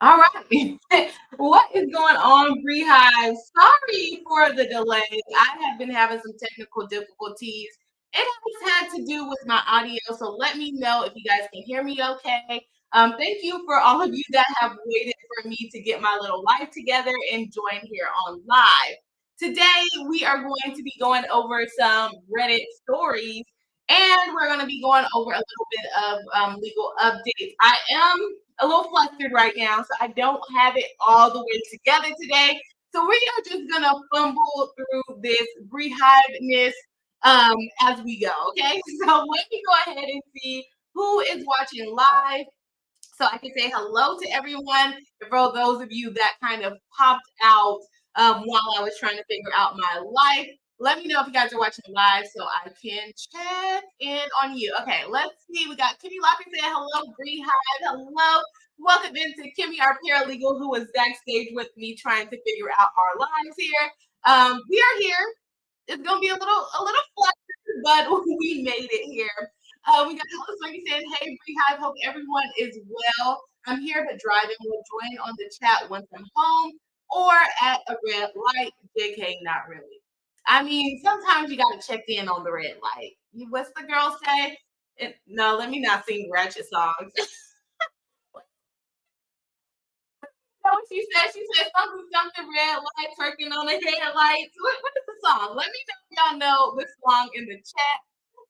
All right. What is going on, Beehive? Sorry for the delay. I have been having some technical difficulties. It has had to do with my audio, so let me know if you guys can hear me okay. Thank you for all of you that have waited for me to get my little life together and join here on live. Today, we are going to be going over some Reddit stories and we're going to be going over a little bit of legal updates. I am a little flustered right now, so I don't have it all the way together today. So we are just gonna fumble through this beehiveness as we go. Okay, so let me go ahead and see who is watching live, so I can say hello to everyone. For those of you that kind of popped out while I was trying to figure out my life, let me know if you guys are watching live so I can check in on you. Okay, let's see. We got Kimmy Locker saying hello, Bree Hive. Hello. Welcome into Kimmy, our paralegal, who was backstage with me trying to figure out our lives here. We are here. It's gonna be a little flustered, but we made it here. We got Alice Frankie saying, "Hey, Beehive, hope everyone is well. I'm here but driving. Will join on the chat once I'm home or at a red light." JK, not really. I mean, sometimes you gotta check in on the red light. What's the girl say? No, let me not sing ratchet songs. What she said? She said something, something red light, twerking on the headlights. What is the song? Let me know if y'all know this song in the chat.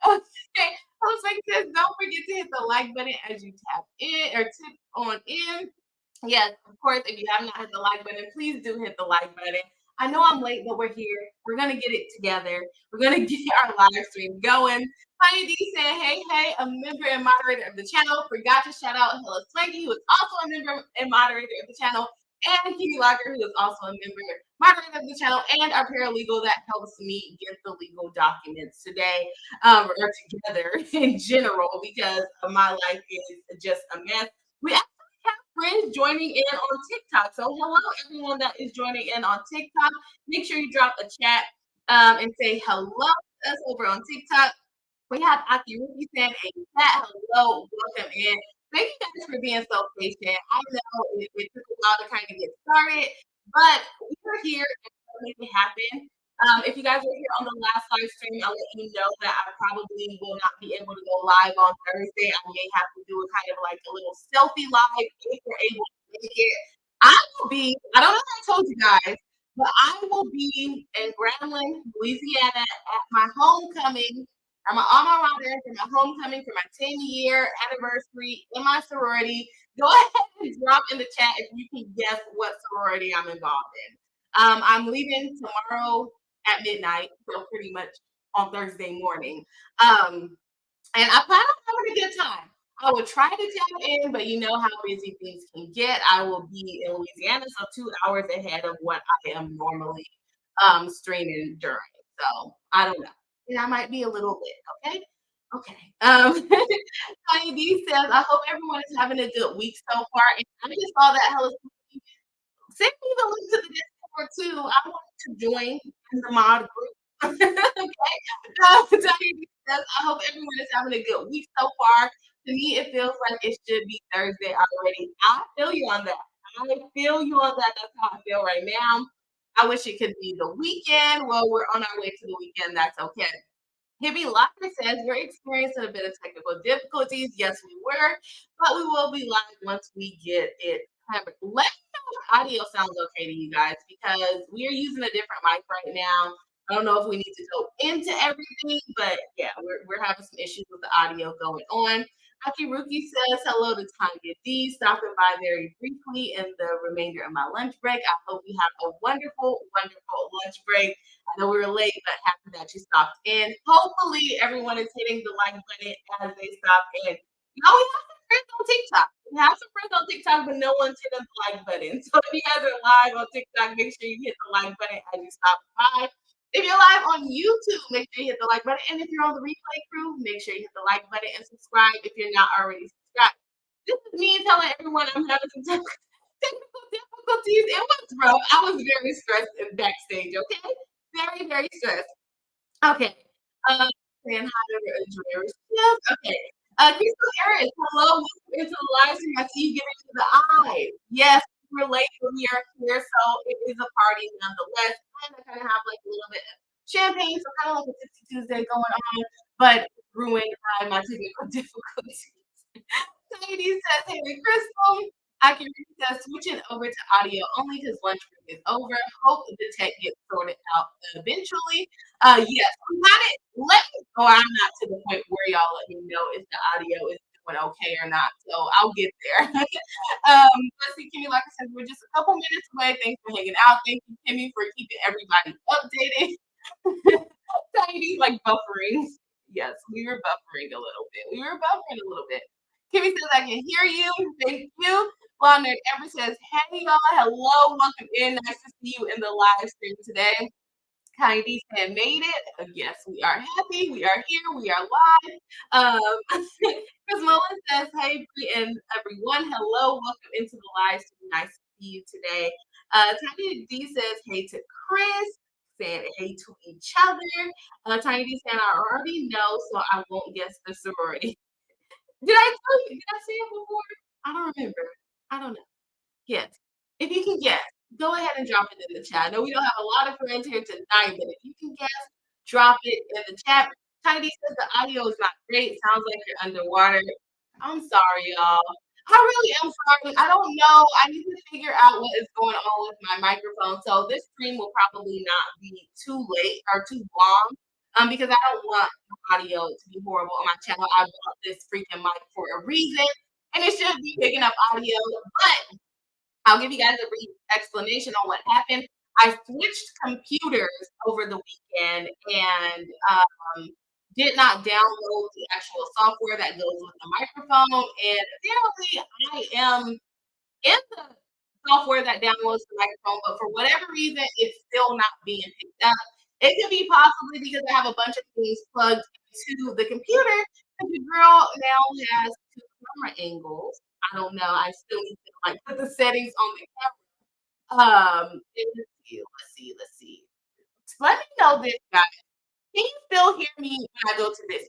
Okay. Jose says, don't forget to hit the like button as you tap in or tip on in. Yes, of course, if you have not hit the like button, please do hit the like button. I know I'm late, but we're here. We're gonna get it together. We're gonna get our live stream going. Honey D said, hey, a member and moderator of the channel. Forgot to shout out Hilla Swanky, who is also a member and moderator of the channel, and Kitty Locker, who is also a member moderator of the channel, and our paralegal that helps me get the legal documents today, or together in general, because my life is just a mess. We actually have friends joining in on TikTok. So hello everyone that is joining in on TikTok. Make sure you drop a chat and say hello to us over on TikTok. We have Aki Ruki saying a chat hello, welcome in. Thank you guys for being so patient. I know it took a while to kind of get started, but we are here and we'll make it happen. If you guys were here on the last live stream, I'll let you know that I probably will not be able to go live on Thursday. I may have to do a kind of like a little selfie live if you're able to make it. I will be, I don't know if I told you guys, but I will be in Grambling, Louisiana at my homecoming. I'm an alma mater for my homecoming for my 10-year anniversary in my sorority. Go ahead and drop in the chat if you can guess what sorority I'm involved in. I'm leaving tomorrow at midnight, so pretty much on Thursday morning. And I plan on having a good time. I will try to tap in, but you know how busy things can get. I will be in Louisiana, so 2 hours ahead of what I am normally streaming during. So I don't know. And I might be a little bit, okay? Okay. Tiny D says, I hope everyone is having a good week so far. And I just saw that Hello send me the link to the Discord too. I want to join in the mod group. Okay. Tiny says, I hope everyone is having a good week so far. To me, it feels like it should be Thursday already. I feel you on that. I feel you on that. That's how I feel right now. I wish it could be the weekend. Well, we're on our way to the weekend. That's okay. Hibby Locker says we're experiencing a bit of technical difficulties. Yes, we were, but we will be live once we get it covered. Let me know if audio sounds okay to you guys because we are using a different mic right now. I don't know if we need to go into everything, but yeah, we're having some issues with the audio going on. Akiruki says hello to Tanya D, stopping by very briefly in the remainder of my lunch break. I hope you have a wonderful, wonderful lunch break. I know we were late, but happy that you stopped in. Hopefully, everyone is hitting the like button as they stop in. Now we have some friends on TikTok. We have some friends on TikTok, but no one's hitting the like button. So if you guys are live on TikTok, make sure you hit the like button as you stop by. If you're live on YouTube, make sure you hit the like button. And if you're on the replay crew, make sure you hit the like button and subscribe if you're not already subscribed. This is me telling everyone I'm having some technical difficulties. It was rough. I was very stressed in backstage, okay? Very, very stressed. Okay. Saying hi to the enjoyers. Yes. Okay. Crystal Harris, hello, welcome into the live stream. I see you giving me the eye. Yes, we're late, but we are here, so it is a party nonetheless. And I kind of have like a little bit of champagne, so kind of like a Tipsy Tuesday going on, but ruined by my technical difficulties. Sadie says, "Hey, Crystal, I can read that switching over to audio only because lunch break is over. Hope the tech gets sorted out eventually." Yes, we got it. Let me know. I'm not to the point where y'all let me know if the audio is doing okay or not. So I'll get there. Let's see, Kimmy, like I said, we're just a couple minutes away. Thanks for hanging out. Thank you, Kimmy, for keeping everybody updated. Tiny like buffering. Yes, we were buffering a little bit. We were buffering a little bit. Kimmy says, I can hear you. Thank you. Leonard Ever says, hey y'all, hello, welcome in. Nice to see you in the live stream today. Heidi said, made it. Yes, we are happy. We are here. We are live. Chris Mullen says, hey, Bree and everyone. Hello. Welcome into the live stream. Nice to see you today. Tiny D says, hey to Chris. Saying hey to each other. Tiny D saying, I already know, so I won't guess the sorority. Did I tell you? Did I say it before? I don't remember. I don't know. Yes. If you can guess, go ahead and drop it in the chat. I know we don't have a lot of friends here tonight, but if you can guess, drop it in the chat. Tiny says the audio is not great. Sounds like you're underwater. I'm sorry, y'all. I really am sorry. I don't know. I need to figure out what is going on with my microphone. So this stream will probably not be too late or too long. Because I don't want the audio to be horrible on my channel. I bought this freaking mic for a reason, and it should be picking up audio. But I'll give you guys a brief explanation on what happened. I switched computers over the weekend and did not download the actual software that goes with the microphone. And apparently, I am in the software that downloads the microphone, but for whatever reason, it's still not being picked up. It could be possibly because I have a bunch of things plugged into the computer. And the girl now has two camera angles. I don't know. I still need to like put the settings on the camera. Let's see. Let me know this, guys. Can you still hear me when I go to this?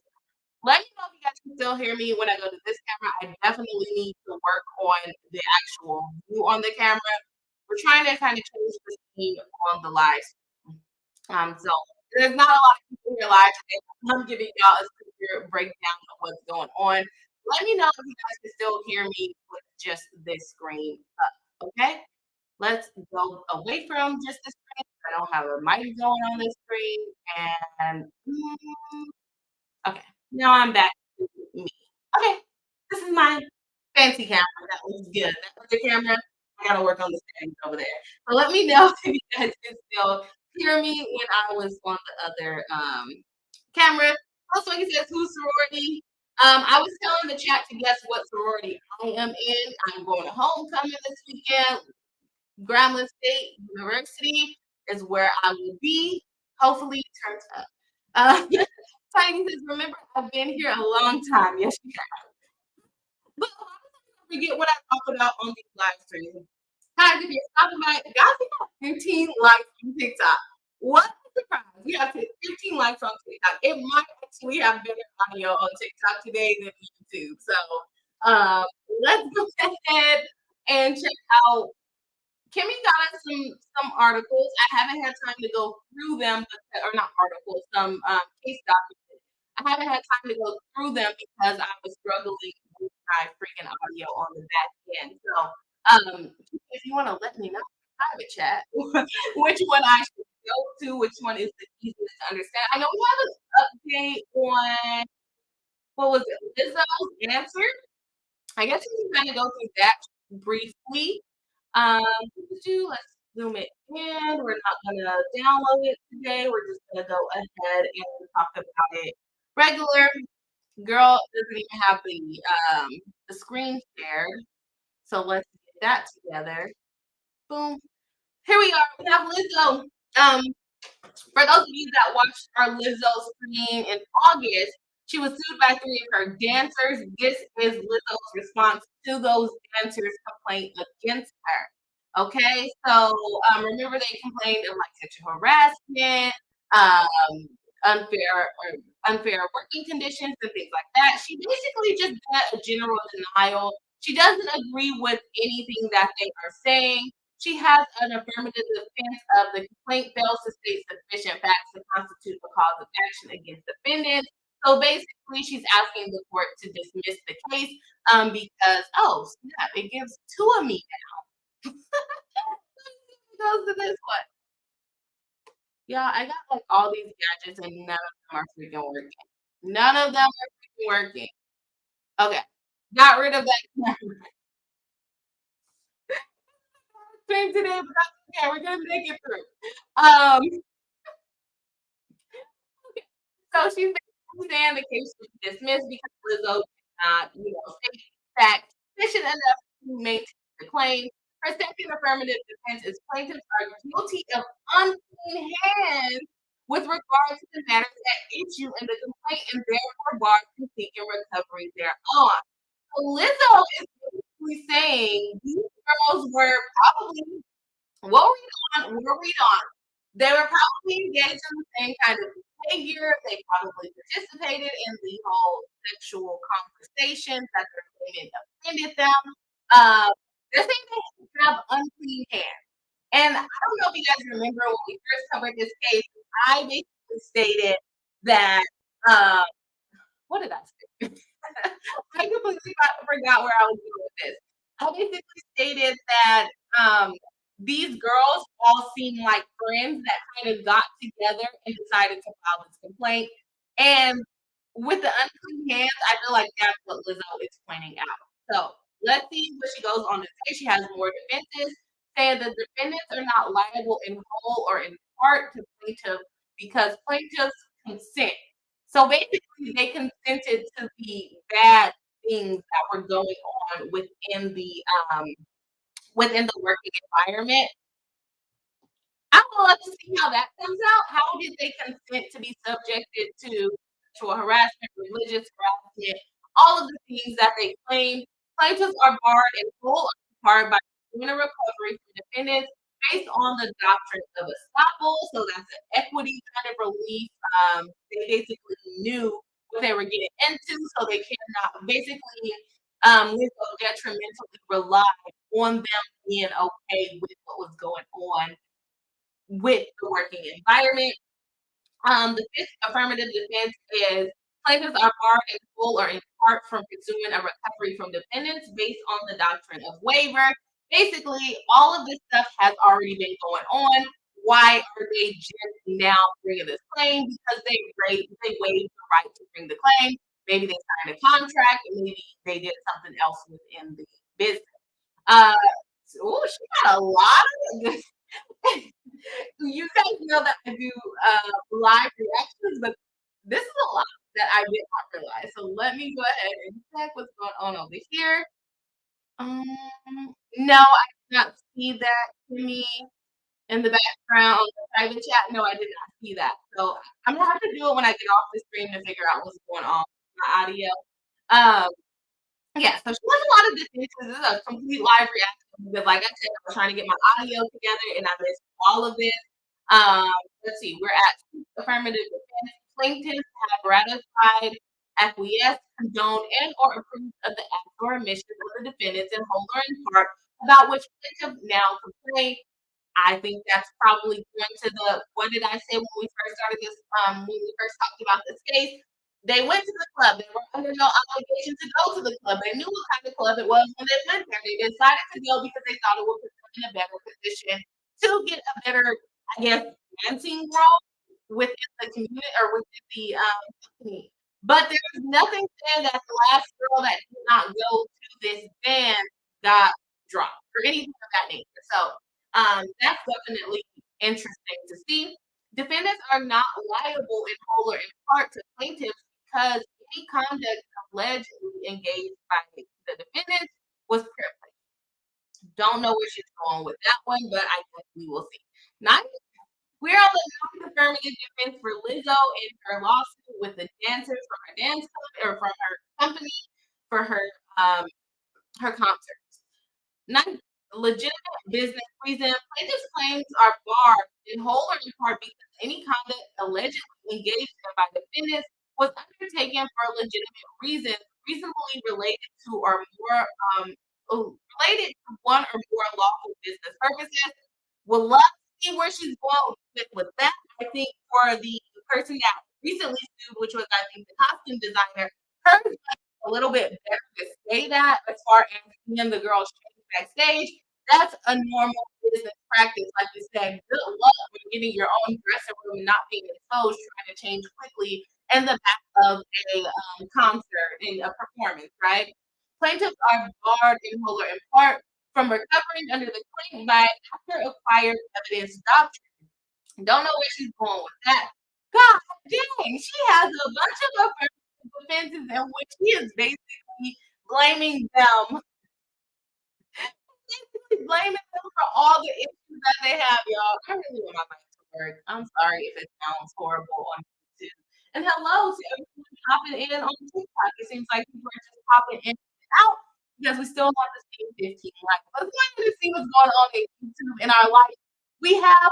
Let me know if you guys can still hear me when I go to this camera. I definitely need to work on the actual view on the camera. We're trying to kind of change the scene on the live. So there's not a lot of people here live today. I'm giving y'all a severe breakdown of what's going on. Let me know if you guys can still hear me with just this screen up. Okay, let's go away from just the screen. I don't have a mic going on this screen, and okay, now I'm back to me. Okay, this is my fancy camera. That looks good. That other camera, I gotta work on the settings over there. So let me know if you guys can still hear me when I was on the other camera. Also, he says, who's sorority? I was telling the chat to guess what sorority I am in. I'm going to homecoming this weekend. Grambling State University is where I will be. Hopefully, turns up. Tiny says, remember, I've been here a long time. Yes, you have. But a lot of times I forget what I talk about on these live streams. Guys, if you're stopping by, guys, we got 15 likes on TikTok. What a surprise. We have 15 likes on TikTok. It might actually have better audio on TikTok today than YouTube. So let's go ahead and check out. Kimmy got us some articles. I haven't had time to go through them, or not articles, some case documents. I haven't had time to go through them because I was struggling with my freaking audio on the back end. So, if you want to let me know in the private chat which one I should go to, which one is the easiest to understand. I know we have an update on what was it, Lizzo's answer. I guess we can kind of go through that briefly. Let's zoom it in. We're not gonna download it today. We're just gonna go ahead and talk about it regular. Girl doesn't even have the screen shared. So let's get that together. Boom. Here we are. We have Lizzo. For those of you that watched our Lizzo stream in August, she was sued by three of her dancers. This is Lizzo's response to those dancers' complaint against her. Okay, so remember they complained of like sexual harassment, unfair or unfair working conditions and things like that. She basically just did a general denial. She doesn't agree with anything that they are saying. She has an affirmative defense of the complaint fails to state sufficient facts to constitute a cause of action against defendants. So basically, she's asking the court to dismiss the case because, oh, snap, it gives two of me now. Goes to this one. Yeah, I got like all these gadgets and none of them are freaking working. None of them are freaking working. Okay. Got rid of that camera stream today, but that's okay. We're gonna make it through. Okay. So she's basically saying the case was dismissed because Lizzo did not, state facts sufficient enough to maintain the claim. Her second affirmative defense is plaintiffs are guilty of unclean hands with regard to the matters at issue in the complaint and therefore barred from seeking recovery thereon. So Lizzo is basically saying these girls were probably what were we on? They were probably engaged in the same kind of behavior. They probably participated in the whole sexual conversations that their claimant offended them. Uh, they're saying they have unclean hands. And I don't know if you guys remember when we first covered this case, I basically stated that, uh, what did I say? I completely forgot where I was going with this. I basically stated that these girls all seem like friends that kind of got together and decided to file this complaint. And with the unclean hands, I feel like that's what Lizzo is pointing out. So let's see what she goes on to say. She has more defenses, saying the defendants are not liable in whole or in part to plaintiff because plaintiffs consent. So basically, they consented to the bad things that were going on um, within the working environment. I would love to see how that comes out. How did they consent to be subjected to sexual harassment, religious harassment, all of the things that they claim? Plaintiffs are barred in full or in part by pursuing a recovery from defendants based on the doctrine of estoppel. So that's an equity kind of relief. They basically knew what they were getting into, so they cannot basically detrimentally rely on them being okay with what was going on with the working environment. The fifth affirmative defense is plaintiffs are barred in full or in part from pursuing a recovery from defendants based on the doctrine of waiver. Basically, all of this stuff has already been going on. Why are they just now bringing this claim? Because they waived the right to bring the claim. Maybe they signed a contract, and maybe they did something else within the business. Uh, she got a lot of you guys know that I do live reactions, but this is a lot that I did not realize. So let me go ahead and check what's going on over here. Um, no, I did not see that, Kimmy, in the background on the private chat. No, I did not see that. So I'm gonna have to do it when I get off the stream to figure out what's going on with my audio. Um, yeah, so she has a lot of defenses. This is a complete live reaction because, like I said, I was trying to get my audio together and I missed all of this. Um, let's see, we're at affirmative defense. Plaintiffs have ratified, acquiesced, condoned, and or approved of the acts or omissions of the defendants in whole or in part about which plaintiff now complain. I think that's probably going to the what did I say when we first started this, when we first talked about this case? They went to the club. They were under no obligation to go to the club. They knew what kind of club it was when they went there. They decided to go because they thought it would put them in a better position to get a better, I guess, dancing role within the community or within the company. But there was nothing saying that the last girl that did not go to this band got dropped or anything of that nature. So that's definitely interesting to see. Defendants are not liable in whole or in part to plaintiffs because any conduct allegedly engaged by the defendants was privileged. Don't know where she's going with that one, but I guess we will see. Nine, we're on the non-affirmative defense for Lizzo in her lawsuit with the dancers from her dance company or from her company for her concert. Not legitimate business reason. Plaintiff's claims are barred in whole or in part because any conduct allegedly engaged in by defendants was undertaken for legitimate reasons, reasonably related to or more related to one or more lawful business purposes. Would love to see where she's going with that. I think for the person that recently sued, which was I think the costume designer, hers was a little bit better to say that as far as seeing the girl change backstage. That's a normal business practice. Like you said, good luck with getting your own dressing room and not being exposed, trying to change quickly in the back of a concert in a performance, right? Plaintiffs are barred in whole or in part from recovering under the claim by after acquired evidence doctrine. Don't know where she's going with that. God dang, she has a bunch of affirmative defenses in which she is basically blaming them basically blaming them for all the issues that they have, y'all. I really want my mic to work. I'm sorry if it sounds horrible on YouTube. And hello to everyone popping in on TikTok. It seems like people are just popping in and out because we still have the same 15 likes. But it's wanted to see what's going on in YouTube in our life. We have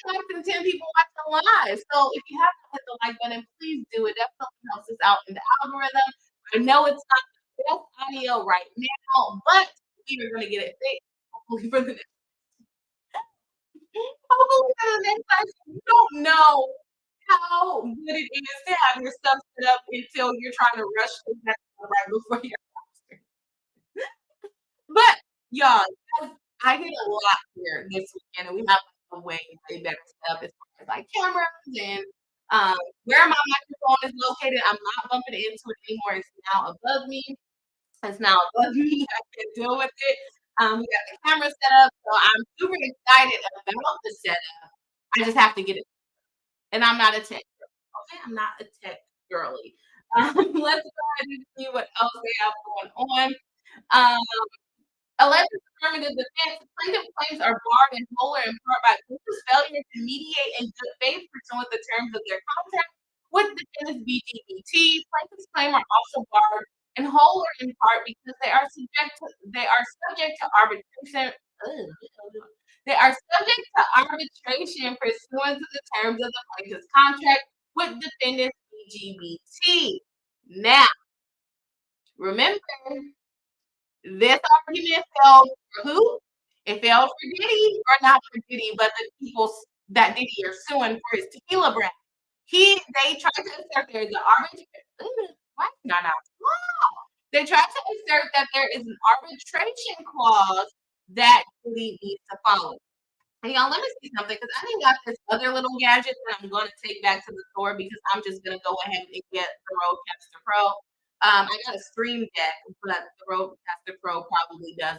14 likes and 10 people watching live. So if you haven't hit the like button, please do. It definitely helps us out in the algorithm. I know it's not the best audio right now, but we are going to get it fixed. Hopefully for the next hopefully for the next time. You don't know how good it is to have your stuff set up until you're trying to rush to the next one right before your concert. But y'all, I did a lot here this weekend, and we have a way better setup as far as like cameras and where my microphone is located. I'm not bumping into it anymore. It's now above me. It's now above me. I can deal with it. We got the camera set up, so I'm super excited about the setup. I just have to get it, and I'm not a tech girl. Okay, I'm not a tech girly. Let's go ahead and see what else they have going on. Um, Alleged affirmative defense plaintiff claims are barred in whole or in part by Google's failure to mediate in good faith pursuant the terms of their contract with defendants BGBT. Plaintiffs' claim are also barred in whole or in part because they are subject to arbitration. They are subject to arbitration pursuant to the terms of the plaintiff's contract with defendants BGBT. Now, remember, this argument failed for who? It failed for Diddy, or not for Diddy, but the people that Diddy are suing for his tequila brand. They tried to assert there is an arbitration. Why not out? Wow. They tried to assert that there is an arbitration clause that Diddy needs to follow. And y'all, let me see something because I didn't got this other little gadget that I'm going to take back to the store because I'm just going to go ahead and get the Rodecaster Pro. I got a Stream Deck, but the Rodecaster Pro probably does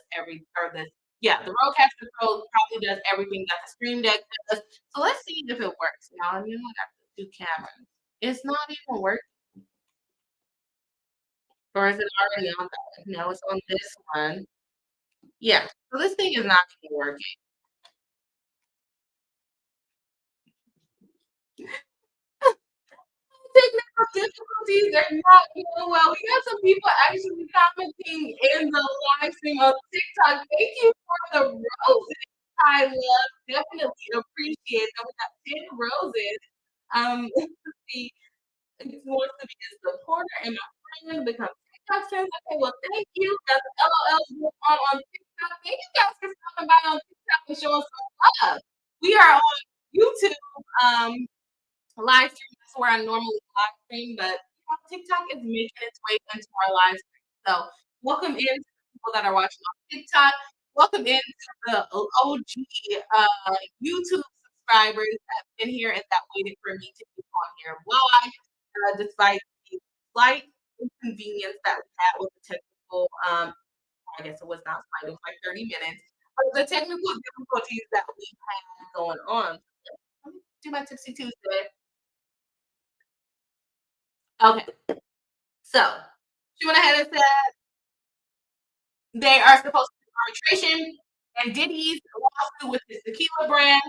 the Rodecaster Pro probably does everything that the Stream Deck does. So let's see if it works. Now, you know, I got the two cameras. It's not even working. Or is it already on that? No, it's on this one. Yeah. So this thing is not even working. Technical difficulties are not going well. We got some people actually commenting in the live stream on TikTok. Thank you for the roses. I love, definitely appreciate that. We got 10 roses. See, it wants to be a supporter and my friend become TikTok friends. Okay, well, thank you. Got the LOLs going on TikTok. Thank you guys for stopping by on TikTok and showing some love. We are on YouTube. Live stream. That's where I normally live stream, but TikTok is making its way into our live stream. So welcome in to the people that are watching on TikTok. Welcome in to the OG YouTube subscribers that have been here and that waited for me to be on here live, despite the slight inconvenience that we had with the technical. I guess it was not slight; it was like 30 minutes. But the technical difficulties that we had going on. Let me do my Tipsy Tuesday. Okay, so she went ahead and said they are supposed to do arbitration, and Diddy's lawsuit with his tequila brand.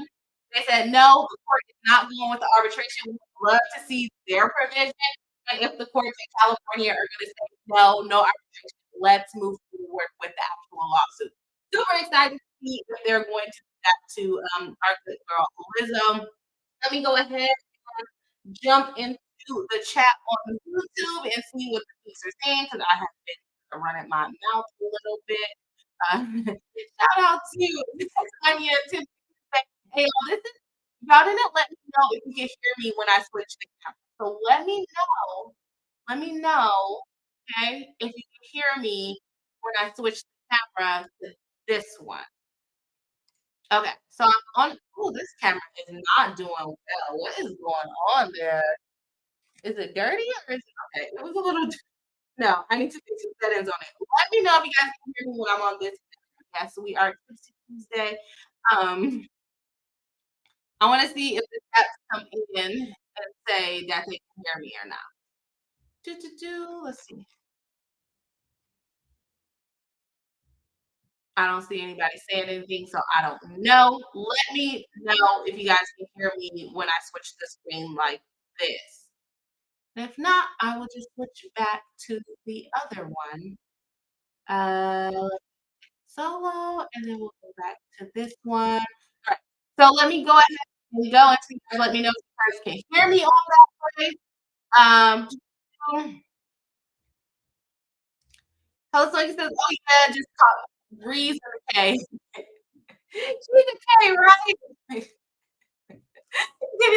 They said no, the court is not going with the arbitration. We would love to see their provision, and if the courts in California are going to say no, no arbitration, let's move forward with the actual lawsuit. Super excited to see if they're going to do that to our good girl Lizzo. Let me go ahead and jump into to the chat on YouTube and see what the peeps are saying because I have been running my mouth a little bit. Shout out to Tanya Tiffany. Hey, y'all, y'all didn't let me know if you can hear me when I switch the camera. So let me know. Let me know, okay, if you can hear me when I switch the camera to this one. Okay, so I'm on. Oh, this camera is not doing well. What is going on there? Is it dirty or is it okay? It was a little. No, I need to fix some settings on it. Let me know if you guys can hear me when I'm on this. Yes, we are Tipsy Tuesday. Um, I want to see if the chats come in and say that they can hear me or not. Let's see. I don't see anybody saying anything, so I don't know. Let me know if you guys can hear me when I switch the screen like this. And if not, I will just switch back to the other one. Solo, and then we'll go back to this one. All right. So let me go ahead and go and see, let me know if you guys can hear me on that way. Host like says, "Oh yeah, just call Breeze okay." She's okay, right? Kitty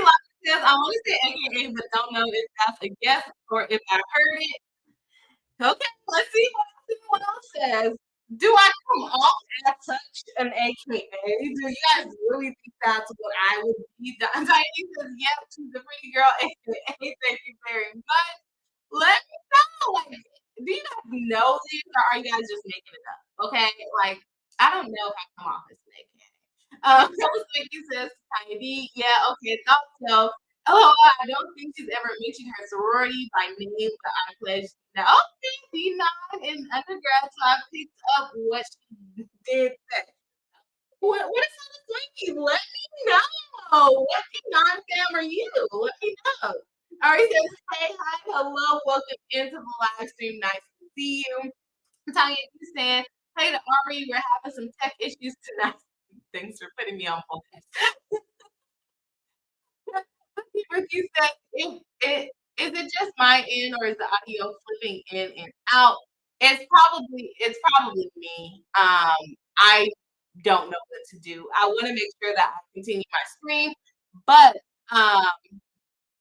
Locker says, "I want to say AKA, but don't know if that's a guess or if I heard it." Okay, let's see what everyone else says. Do I come off as such an AKA? Do you guys really think that's what I would be? Diane says, "Yep, she's a pretty girl, AKA." Thank you very much. Let me know. Like, do you guys know this, or are you guys just making it up? Okay, like I don't know if I come off as an AKA. Rose Vicky says, Tiny D, yeah, okay, thought so. Oh, I don't think she's ever mentioned her sorority by name, but I pledged now. Okay, D9 in undergrad, so I picked up what she did say. What is on the sleeve? Let me know. What D9 fam are you? Let me know. Ari says, hey, hi, hello, welcome into the live stream. Nice to see you. Tanya, you said, hey to Ari, we're having some tech issues tonight. Thanks for putting me on focus. Ricky said, is it just my end or is the audio flipping in and out? It's probably me. I don't know what to do. I want to make sure that I continue my stream, but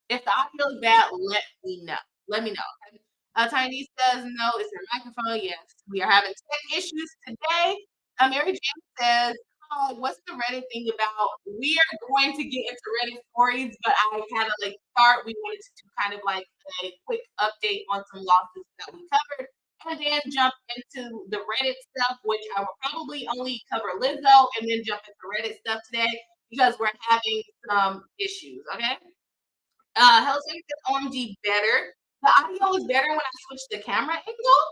if the audio is bad, let me know. Let me know. Okay? Tiny says no, it's your microphone. Yes, we are having tech issues today. Mary Jane says, "Hi, what's the Reddit thing about?" We are going to get into Reddit stories, but I had a late start. We wanted to do kind of like a quick update on some losses that we covered, and then jump into the Reddit stuff, which I will probably only cover Lizzo, and then jump into Reddit stuff today because we're having some issues. Okay. Hell's OMG better. The audio is better when I switch the camera angle.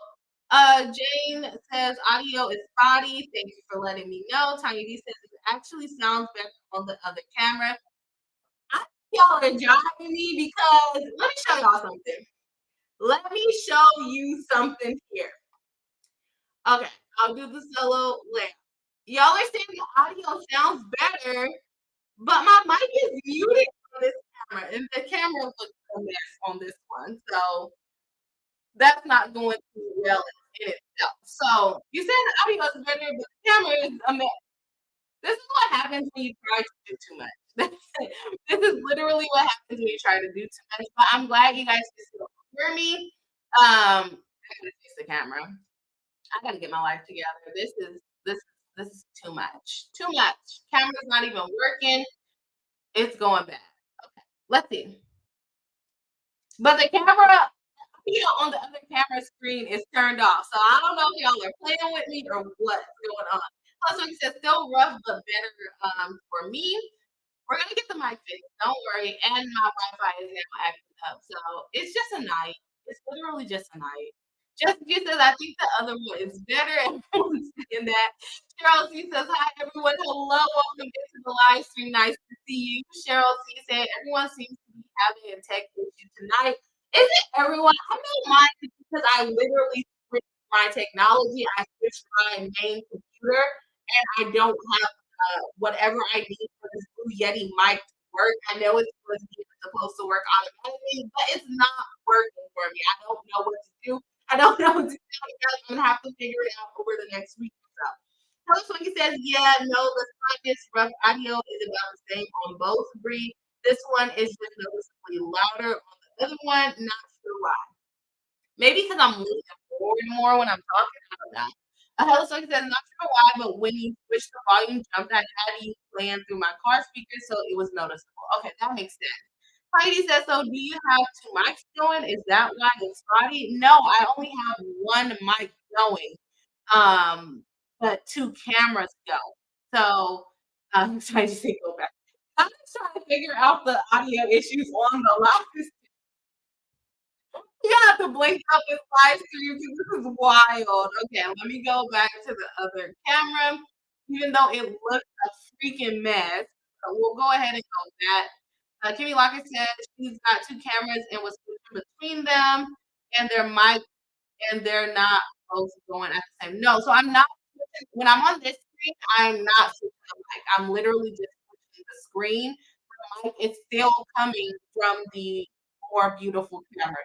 Jane says audio is spotty. Thank you for letting me know. Tanya D says it actually sounds better on the other camera. I think y'all are jiving me because let me show y'all something. Let me show you something here. Okay, I'll do the solo layout. Y'all are saying the audio sounds better, but my mic is muted on this camera, and the camera looks a mess on this one. So that's not going too well in itself. So you said the audio is better, but the camera is a mess. This is what happens when you try to do too much. This is literally what happens when you try to do too much. But I'm glad you guys can still hear me. I gotta fix the camera. I gotta get my life together. This is too much. Too much. Camera's not even working. It's going bad. Okay, let's see. But the camera, on the other camera screen is turned off. So I don't know if y'all are playing with me or what's going on. Also, he says still rough but better for me. We're gonna get the mic fixed. Don't worry. And my Wi-Fi is now acting up. So it's just a night. It's literally just a night. Jessica says, I think the other one is better. Everyone's saying that. Cheryl C says, hi everyone. Hello, welcome into the live stream. Nice to see you. Cheryl C said, everyone seems to be having a tech issue tonight. Is it everyone? I know mine because I literally switched my technology. I switched my main computer and I don't have whatever I need for this Blue Yeti mic to work. I know it's supposed to be supposed to work automatically, but it's not working for me. I don't know what to do. I don't know what to do. I'm gonna have to figure it out over the next week or so. Hello Swinky says, yeah, no, the slightest rough audio is about the same on both breed. This one is just noticeably louder on the other one. Not sure why. Maybe because I'm moving forward more when I'm talking. I don't know. Hello Swinky says, not sure why, but when you switch the volume jumped, I had you playing through my car speakers, so it was noticeable. Okay, that makes sense. Heidi says, so do you have two mics going? Is that why it's spotty? No, I only have one mic going. But two cameras go. So I'm trying to say go back. I'm just trying to figure out the audio issues on the live. You have to blink up this live stream because this is wild. Okay, let me go back to the other camera. Even though it looks a freaking mess, we'll go ahead and go back. Kimmy Lockett said she's got two cameras and was switching between them, and their mic, and they're not both going at the same. No, so I'm not when I'm on this screen, I'm not switching the mic. I'm literally just switching the screen. The mic is still coming from the more beautiful camera.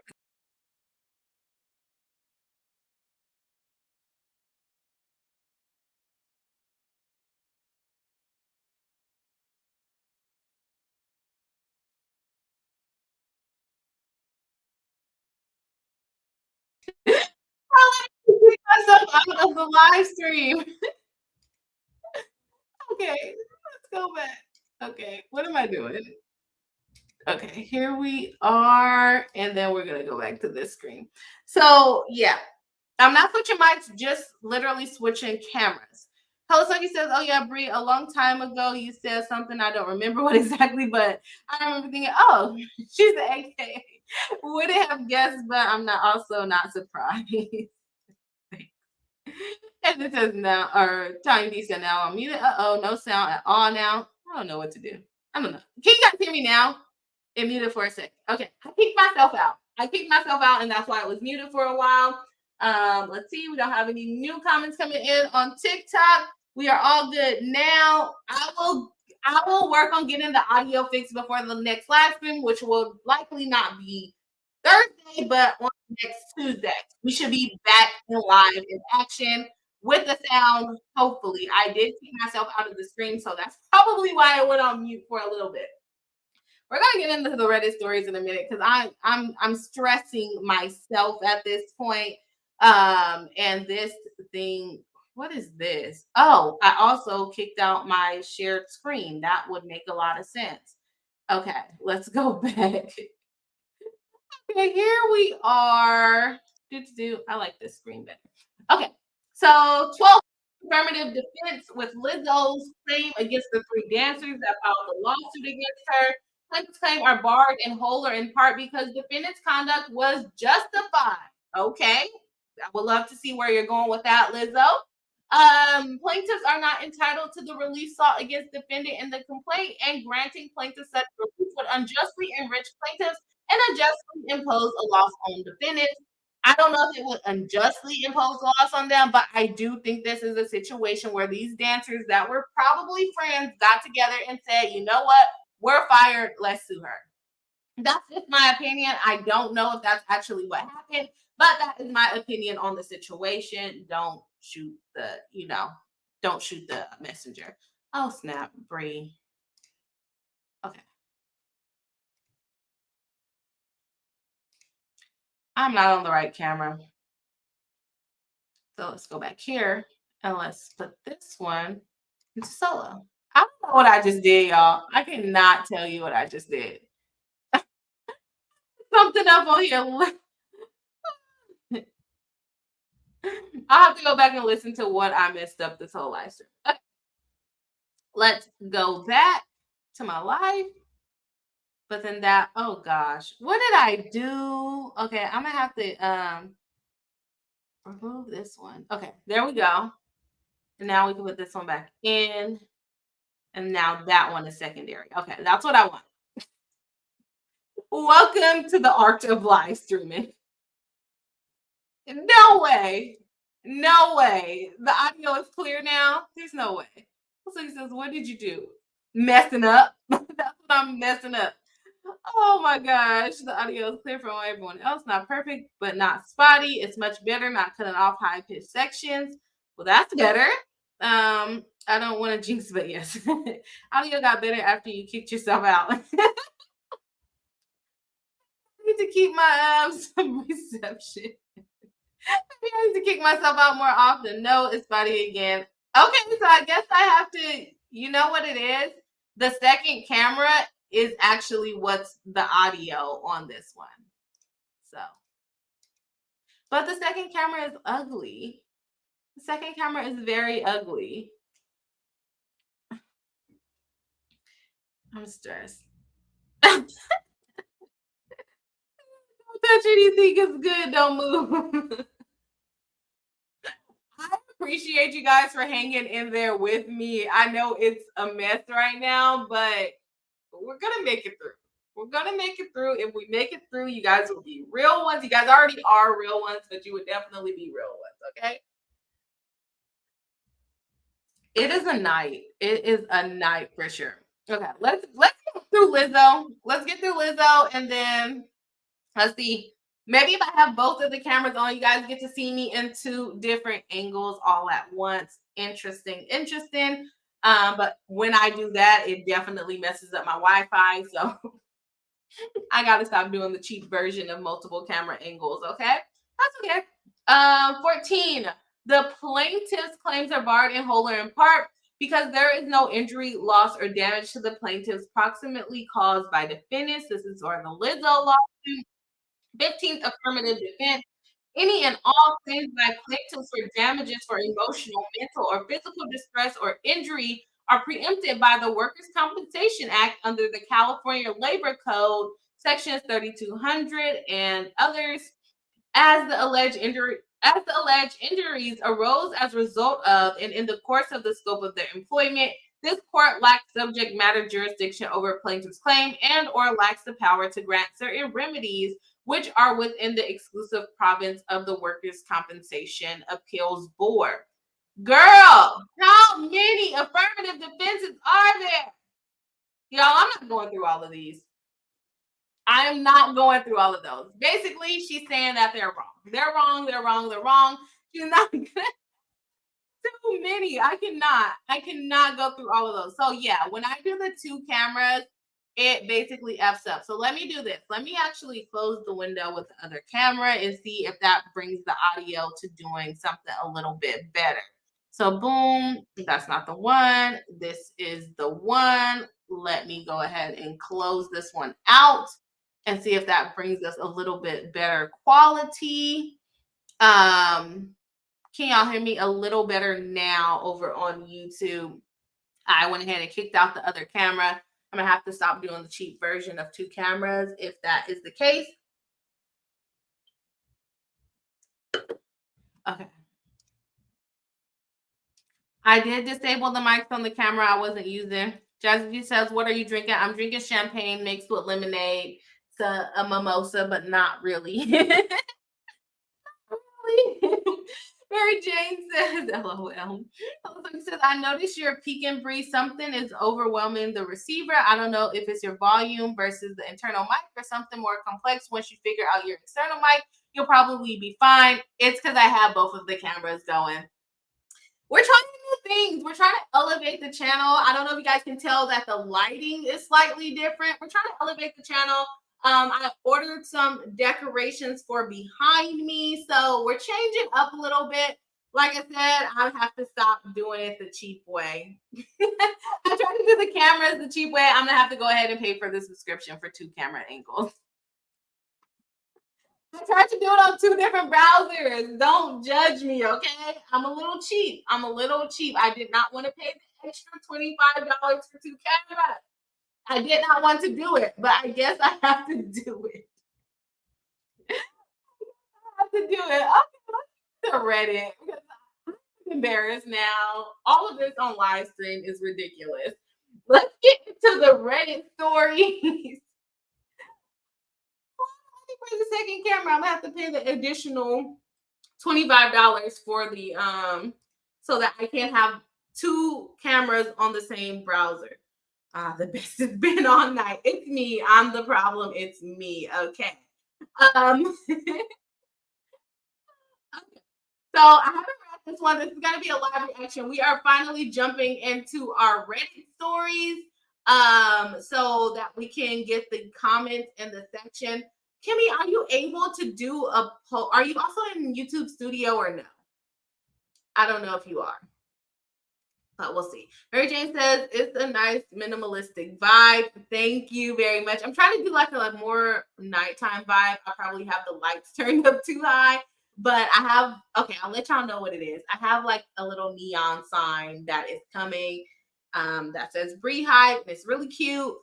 Myself out of the live stream. Okay, let's go back. Okay, what am I doing? Okay, here we are, and then we're gonna go back to this screen. So yeah, I'm not switching mics, just literally switching cameras. Hello Sucky says, oh yeah, Brie, a long time ago you said something, I don't remember what exactly, but I remember thinking, oh, she's the AKA. Wouldn't have guessed, but I'm not also not surprised. And it says now, or Tiny D said now I'm muted. Uh-oh, no sound at all now. I don't know what to do. I don't know. Can you guys hear me now? It muted for a second. Okay, I kicked myself out. I kicked myself out, and that's why it was muted for a while. Let's see. We don't have any new comments coming in on TikTok. We are all good now. I will work on getting the audio fixed before the next live stream, which will likely not be Thursday, but on next Tuesday. We should be back in live in action with the sound. Hopefully, I did keep myself out of the screen, so that's probably why I went on mute for a little bit. We're gonna get into the Reddit stories in a minute because I'm stressing myself at this point. And this thing, what is this? Oh, I also kicked out my shared screen. That would make a lot of sense. Okay, let's go back. Okay, here we are. I like this screen better. Okay, so 12 affirmative defense with Lizzo's claim against the three dancers that filed the lawsuit against her. Plaintiffs' claim are barred in whole or in part because defendants' conduct was justified. Okay, I would love to see where you're going with that, Lizzo. Plaintiffs are not entitled to the relief sought against defendant in the complaint, and granting plaintiffs such relief would unjustly enrich plaintiffs and unjustly impose a loss on defendants. I don't know if it would unjustly impose loss on them, but I do think this is a situation where these dancers that were probably friends got together and said, you know what, we're fired, let's sue her. That's just my opinion. I don't know if that's actually what happened, but that is my opinion on the situation. Don't shoot don't shoot the messenger. Oh snap, Bree. Okay. I'm not on the right camera. So let's go back here and let's put this one into solo. I don't know what I just did, y'all. I cannot tell you what I just did. Something up on here. I'll have to go back and listen to what I messed up this whole live stream. Okay. Let's go back to my live. But then oh gosh, what did I do? Okay, I'm gonna have to remove this one. Okay, there we go. And now we can put this one back in. And now that one is secondary. Okay, that's what I want. Welcome to the art of live streaming. No way. No way. The audio is clear now. There's no way. So he says, what did you do? Messing up. That's what I'm messing up. Oh my gosh, the audio is clear from everyone else. Not perfect, but not spotty. It's much better, not cutting off high pitched sections. Well, that's better. I don't want to jinx, but yes, audio got better after you kicked yourself out. I need to keep my some reception. Maybe I need to kick myself out more often. No, it's spotty again. Okay, so I guess I have to. You know what it is? The second camera is actually what's the audio on this one. So, but the second camera is ugly. The second camera is very ugly. I'm stressed. Don't touch anything. It's good. Don't move. I appreciate you guys for hanging in there with me. I know it's a mess right now, but we're gonna make it through. We're gonna make it through. If we make it through, you guys will be real ones. You guys already are real ones, but you would definitely be real ones. Okay. It is a night. It is a night for sure. Okay, let's get through Lizzo. Let's get through Lizzo, and then let's see. Maybe if I have both of the cameras on, you guys get to see me in two different angles all at once. Interesting, interesting. But when I do that, it definitely messes up my Wi-Fi. So I gotta stop doing the cheap version of multiple camera angles. Okay, that's okay. 14. The plaintiff's claims are barred in whole or in part because there is no injury, loss, or damage to the plaintiffs proximately caused by defendants. This is for the Lizzo lawsuit. 15th affirmative defense. Any and all claims by plaintiffs for damages for emotional, mental, or physical distress or injury are preempted by the Workers' Compensation Act under the California Labor Code, sections 3200 and others, as the alleged injuries arose as a result of and in the course of the scope of their employment. This court lacks subject matter jurisdiction over plaintiff's claim and or lacks the power to grant certain remedies which are within the exclusive province of the Workers' Compensation Appeals Board. Girl, how many affirmative defenses are there? Y'all, I'm not going through all of these. I'm not going through all of those. Basically, she's saying that they're wrong. They're wrong. They're wrong. They're wrong. She's not gonna too many. I cannot go through all of those. So yeah, when I do the two cameras, it basically F's up. So let me do this. Let me actually close the window with the other camera and see if that brings the audio to doing something a little bit better. So boom, that's not the one. This is the one. Let me go ahead and close this one out and see if that brings us a little bit better quality. Can y'all hear me a little better now over on YouTube? I went ahead and kicked out the other camera. I'm gonna have to stop doing the cheap version of two cameras if that is the case. Okay. I did disable the mics on the camera I wasn't using. Jazzy says, what are you drinking? I'm drinking champagne mixed with lemonade. It's a mimosa, but not really. Really? Mary Jane says, LOL. He says, I noticed your peak and breeze. Something is overwhelming the receiver. I don't know if it's your volume versus the internal mic or something more complex. Once you figure out your external mic, you'll probably be fine. It's because I have both of the cameras going. We're trying new things. We're trying to elevate the channel. I don't know if you guys can tell that the lighting is slightly different. We're trying to elevate the channel. I ordered some decorations for behind me, so we're changing up a little bit. Like I said, I have to stop doing it the cheap way. I tried to do the cameras the cheap way. I'm gonna have to go ahead and pay for the subscription for two camera angles. I tried to do it on two different browsers. Don't judge me, okay? I'm a little cheap. I did not want to pay the extra $25 for two cameras. I did not want to do it, but I guess I have to do it. I have to do it. Okay, let's to Reddit because I'm embarrassed now. All of this on live stream is ridiculous. Let's get into the Reddit stories. For the second camera, I'm gonna have to pay the additional $25 for the so that I can have two cameras on the same browser. The best has been all night. It's me. I'm the problem. It's me. Okay. Um, So I haven't read this one. This is going to be a live reaction. We are finally jumping into our Reddit stories, so that we can get the comments in the section. Kimmy, are you able to do a poll? Are you also in YouTube Studio or no? I don't know if you are, but we'll see. Mary Jane says it's a nice minimalistic vibe. Thank you very much. I'm trying to do like a more nighttime vibe. I probably have the lights turned up too high, but I have, okay, I'll let y'all know what it is. I have like a little neon sign that is coming, that says Bree Hype, and it's really cute.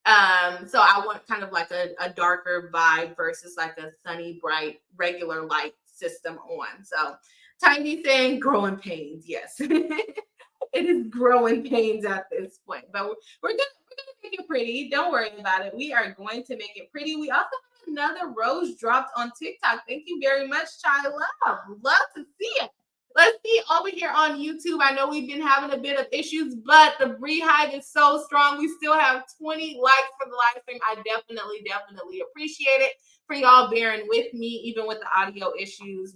So I want kind of like a darker vibe versus like a sunny, bright, regular light system on. So Tiny saying growing pains. Yes. It is growing pains at this point, but we're gonna make it pretty. Don't worry about it. We are going to make it pretty. We also have another rose dropped on TikTok. Thank you very much, Chai Love. Love to see it. Let's see over here on YouTube. I know we've been having a bit of issues, but the Bree Hive is so strong. We still have 20 likes for the live stream. I definitely appreciate it for y'all bearing with me, even with the audio issues.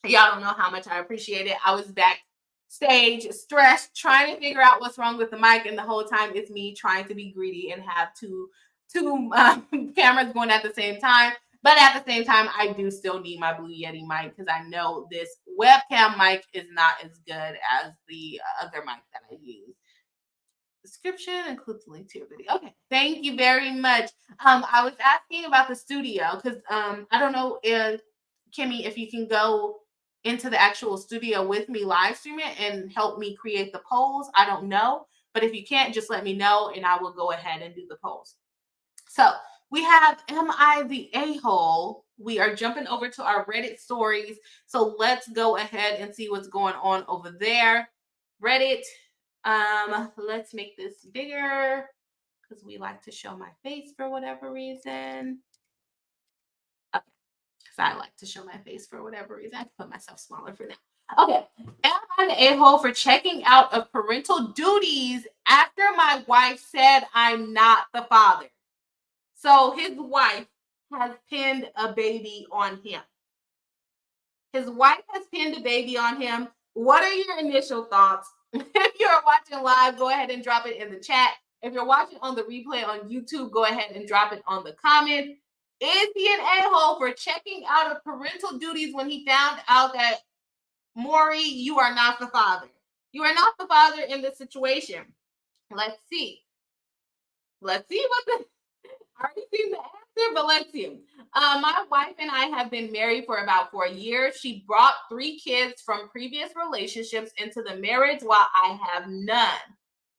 Y'all don't know how much I appreciate it. I was backstage, stressed, trying to figure out what's wrong with the mic, and the whole time it's me trying to be greedy and have two cameras going at the same time. But at the same time, I do still need my Blue Yeti mic because I know this webcam mic is not as good as the other mic that I use. Description includes a link to your video. Okay, thank you very much. I was asking about the studio because I don't know if Kimmy, if you can go into the actual studio with me live stream it and help me create the polls. I don't know, but if you can't, just let me know and I will go ahead and do the polls. So we have Am I the A-hole? We are jumping over to our Reddit stories. So let's go ahead and see what's going on over there. Reddit. Let's make this bigger because we like to show my face for whatever reason. Okay, because I like to show my face for whatever reason. I can put myself smaller for now. Okay, am I the a-hole for checking out of parental duties after my wife said I'm not the father? So his wife has pinned a baby on him. His wife has pinned a baby on him. What are your initial thoughts? If you're watching live, go ahead and drop it in the chat. If you're watching on the replay on YouTube, go ahead and drop it on the comments. Is he an a-hole for checking out of parental duties when he found out that, Maury, you are not the father? You are not the father in this situation. Let's see. Let's see what the... I already seen the answer, but let's see. My wife and I have been married for about 4 years. She brought 3 kids from previous relationships into the marriage while I have none.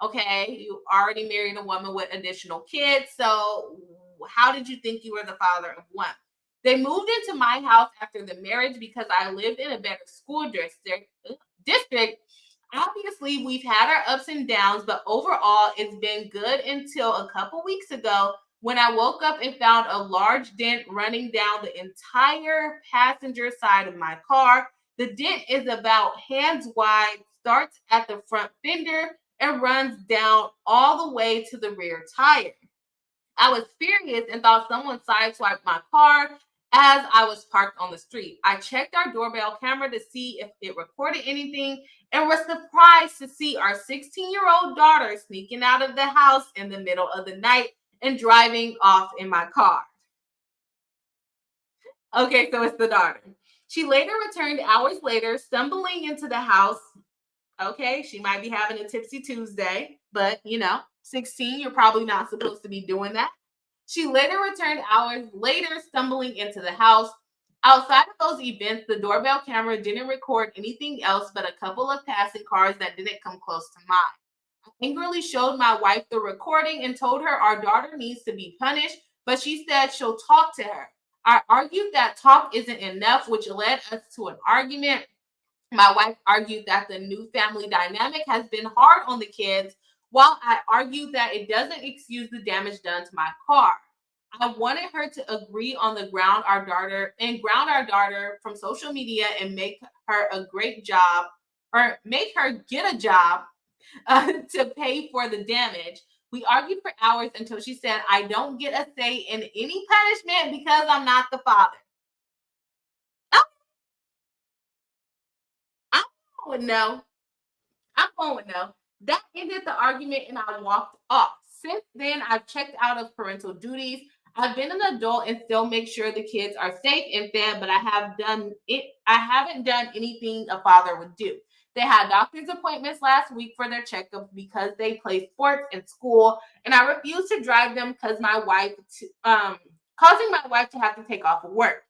Okay, you already married a woman with additional kids. So how did you think you were the father of one? They moved into my house after the marriage because I lived in a better school district. Obviously, we've had our ups and downs, but overall, it's been good until a couple weeks ago when I woke up and found a large dent running down the entire passenger side of my car. The dent is about hands wide, starts at the front fender, and runs down all the way to the rear tire. I was furious and thought someone sideswiped my car as I was parked on the street. I checked our doorbell camera to see if it recorded anything and was surprised to see our 16-year-old daughter sneaking out of the house in the middle of the night and driving off in my car. Okay, so it's the daughter. She later returned hours later, stumbling into the house. Okay, she might be having a tipsy Tuesday, but 16, you're probably not supposed to be doing that. She later returned hours later, stumbling into the house. Outside of those events, the doorbell camera didn't record anything else but a couple of passing cars that didn't come close to mine. I angrily showed my wife the recording and told her our daughter needs to be punished, but she said she'll talk to her. I argued that talk isn't enough, which led us to an argument. My wife argued that the new family dynamic has been hard on the kids, while I argued that it doesn't excuse the damage done to my car. I wanted her to agree on the ground our daughter from social media and make her a great job or make her get a job to pay for the damage. We argued for hours until she said, I don't get a say in any punishment because I'm not the father. Oh, I'm going with no. I'm going with no. That ended the argument and I walked off. Since then, I've checked out of parental duties. I've been an adult and still make sure the kids are safe and fed, but I haven't done anything a father would do. They had doctor's appointments last week for their checkups because they play sports in school, and I refuse to drive them because causing my wife to have to take off of work.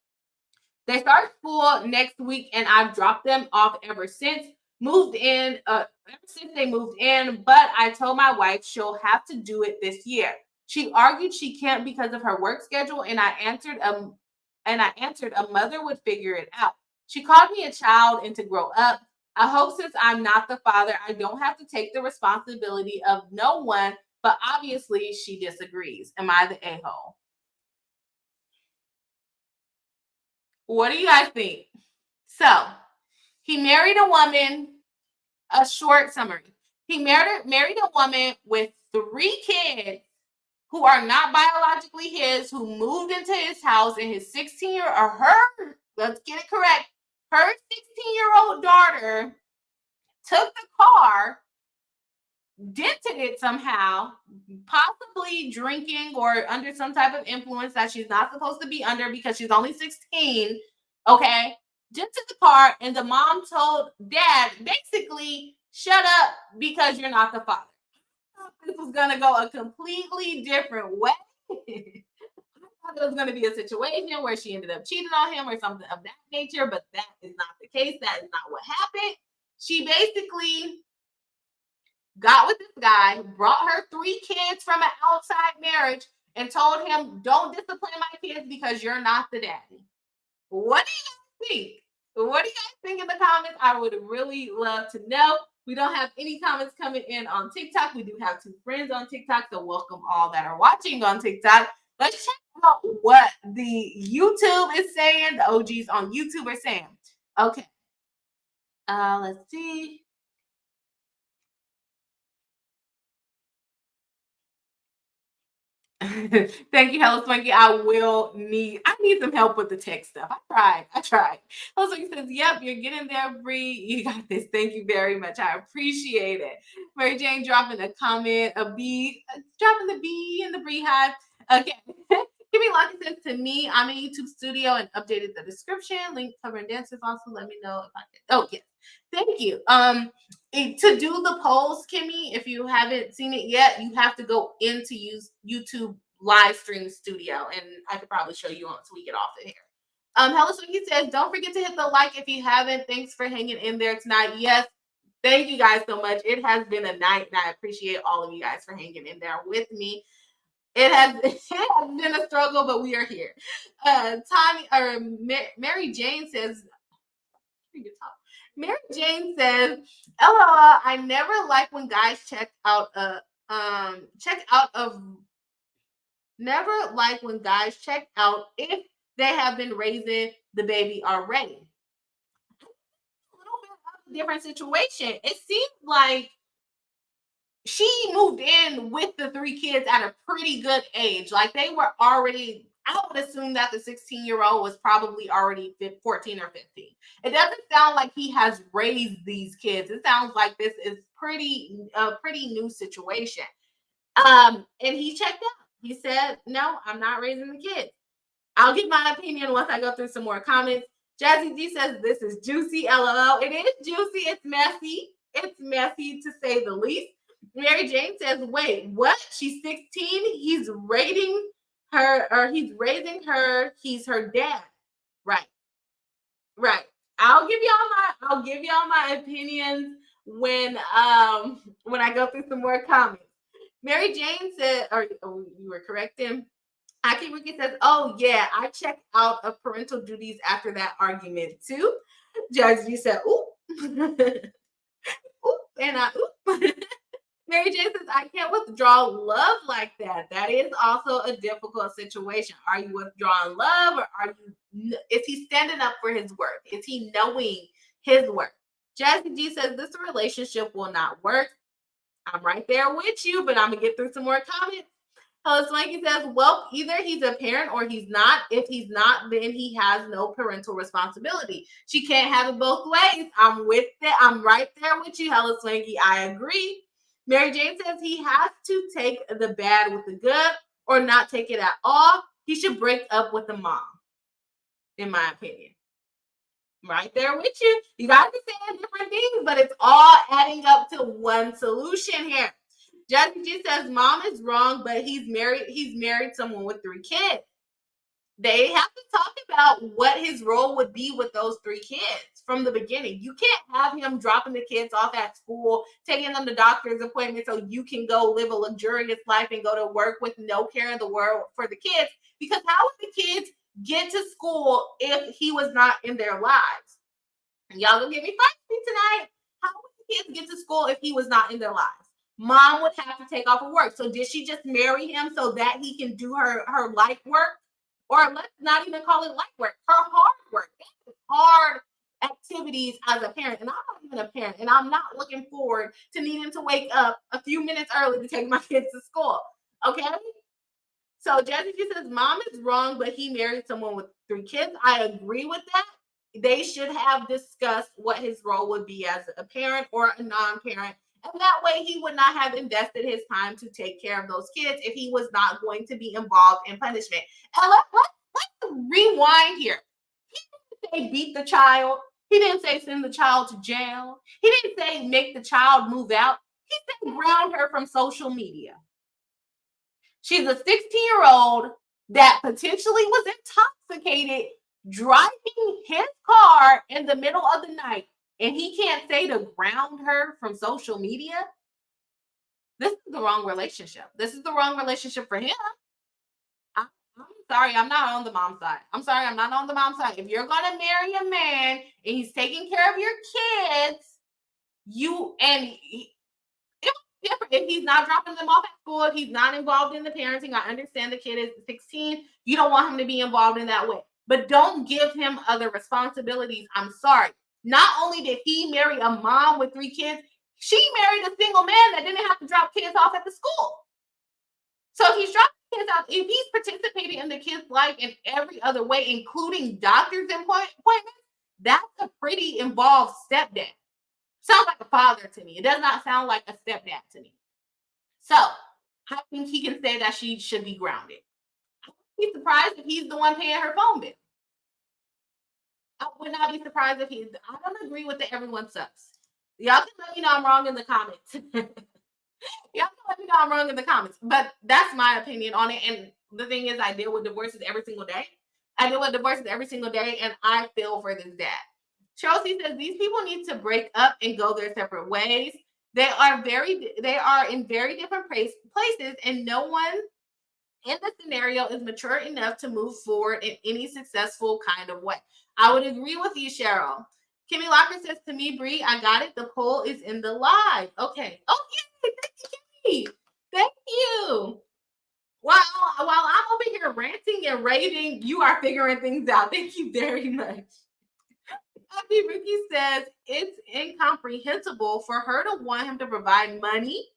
They start school next week, and I've dropped them off ever since they moved in. But I told my wife she'll have to do it this year. She argued she can't because of her work schedule, and I answered a mother would figure it out. She called me a child and to grow up. I hope since I'm not the father, I don't have to take the responsibility of no one. But obviously, she disagrees. Am I the a-hole? What do you guys think? So, he married a woman, a short summary. He married a woman with 3 kids who are not biologically his, who moved into his house, and his 16-year or her, let's get it correct, her 16-year-old daughter took the car, dented it somehow, possibly drinking or under some type of influence that she's not supposed to be under because she's only 16. Okay. Dented the car, and the mom told dad basically, shut up because you're not the father. This was going to go a completely different way. I thought it was going to be a situation where she ended up cheating on him or something of that nature, but that is not the case. That is not what happened. She basically got with this guy, brought her 3 kids from an outside marriage, and told him, don't discipline my kids because you're not the daddy. What do you guys think? What do you guys think in the comments? I would really love to know. We don't have any comments coming in on TikTok. We do have 2 friends on TikTok, so welcome all that are watching on TikTok. Let's check out what the YouTube is saying, the OGs on YouTube are saying. Okay. Let's see. Thank you, Hello Swanky. I need some help with the tech stuff. I tried. Hello Swanky says, yep, you're getting there, Bree. You got this. Thank you very much. I appreciate it. Mary Jane dropping a comment, dropping the B in the Bree hive. Okay. Kimmy Lucky says, to me, I'm in YouTube studio and updated the description. Link covering dancers also. Let me know if I can. Oh, yes. Thank you. To do the polls, Kimmy, if you haven't seen it yet, you have to go into YouTube live stream studio, and I could probably show you once we get off of here. Hello Sweetie says, don't forget to hit the like if you haven't. Thanks for hanging in there tonight. Yes, thank you guys so much. It has been a night, and I appreciate all of you guys for hanging in there with me. It has been a struggle, but we are here. Mary Jane says, Mary Jane says, LOL, I never like when guys never like when guys check out if they have been raising the baby already. A little bit of a different situation. It seems like she moved in with the 3 kids at a pretty good age. Like they were already, I would assume that the 16-year-old was probably already 14 or 15. It doesn't sound like he has raised these kids. It sounds like this is a pretty new situation. And he checked out. He said, no, I'm not raising the kids. I'll give my opinion once I go through some more comments. Jazzy G says, this is juicy, LOL. It is juicy. It's messy. It's messy to say the least. Mary Jane says, wait, what? She's 16. He's raising her. He's her dad. Right. I'll give y'all my opinions when I go through some more comments. Mary Jane said, you were correcting. Aki Ricky says, oh yeah, I checked out of parental duties after that argument too. Judge, you said, ooh. Ooh, and ooh. Mary Jane says, I can't withdraw love like that. That is also a difficult situation. Are you withdrawing love, or is he standing up for his work? Is he knowing his work? Jazzy G says, this relationship will not work. I'm right there with you, but I'm gonna get through some more comments. Hello, Swanky says, well, either he's a parent or he's not. If he's not, then he has no parental responsibility. She can't have it both ways. I'm with it. I'm right there with you, Hello, Swanky. I agree. Mary Jane says he has to take the bad with the good or not take it at all. He should break up with the mom, in my opinion. Right there with you. You guys are saying different things, but it's all adding up to one solution here. Jesse G says mom is wrong, but he's married someone with 3 kids. They have to talk about what his role would be with those 3 kids from the beginning. You can't have him dropping the kids off at school, taking them to doctor's appointments so you can go live a luxurious life and go to work with no care in the world for the kids. Because how would the kids get to school if he was not in their lives? Y'all gonna get me feisty tonight. How would the kids get to school if he was not in their lives? Mom would have to take off of work. So did she just marry him so that he can do her light work? Or let's not even call it light work, her hard work. Hard activities as a parent. And I'm not even a parent. And I'm not looking forward to needing to wake up a few minutes early to take my kids to school. Okay? So Jesse says mom is wrong, but he married someone with 3 kids. I agree with that. They should have discussed what his role would be as a parent or a non-parent. And that way he would not have invested his time to take care of those kids if he was not going to be involved in punishment. And let's rewind here. He didn't say beat the child. He didn't say send the child to jail. He didn't say make the child move out. He said ground her from social media. She's a 16-year-old that potentially was intoxicated driving his car in the middle of the night, and he can't say to ground her from social media. This is the wrong relationship. This is the wrong relationship for him. I'm sorry, I'm not on the mom side. I'm sorry, I'm not on the mom side. If you're gonna marry a man and he's taking care of your kids, different if he's not dropping them off at school, if he's not involved in the parenting. I understand the kid is 16. You don't want him to be involved in that way, but don't give him other responsibilities. I'm sorry. Not only did he marry a mom with 3 kids, she married a single man that didn't have to drop kids off at the school. So if he's dropping kids off, if he's participating in the kid's life in every other way, including doctor's appointments, that's a pretty involved stepdad. Sounds like a father to me. It does not sound like a stepdad to me. So I think he can say that she should be grounded. I wouldn't be surprised if he's the one paying her phone bill. I would not be surprised if he's. I don't agree with the everyone sucks. Y'all can let me know I'm wrong in the comments. Y'all can let me know I'm wrong in the comments. But that's my opinion on it. And the thing is, I deal with divorces every single day. And I feel for this dad. Chelsea says these people need to break up and go their separate ways. They are in very different places, and no one in the scenario is mature enough to move forward in any successful kind of way. I would agree with you, Cheryl. Kimmy Locker says to me, Bree, I got it. The poll is in the live. Okay. Oh, yeah. Thank you, Kimmy. Thank you. While I'm over here ranting and raving, you are figuring things out. Thank you very much. Happy Ricky says it's incomprehensible for her to want him to provide money,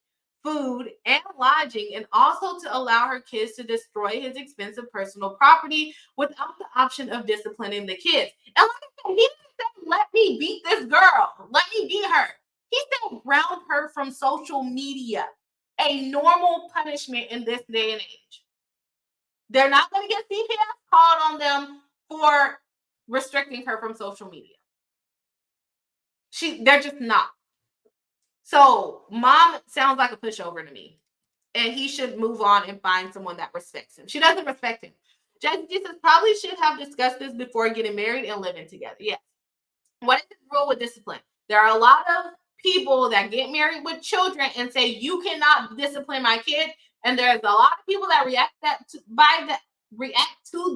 food, and lodging, and also to allow her kids to destroy his expensive personal property without the option of disciplining the kids. And like I said, he didn't say, let me beat this girl. Let me beat her. He said, ground her from social media. A normal punishment in this day and age. They're not going to get CPS called on them for restricting her from social media. They're just not. So mom sounds like a pushover to me. And he should move on and find someone that respects him. She doesn't respect him. Jesse says probably should have discussed this before getting married and living together. Yes. What is his role with discipline? There are a lot of people that get married with children and say, you cannot discipline my kid. And there's a lot of people that react to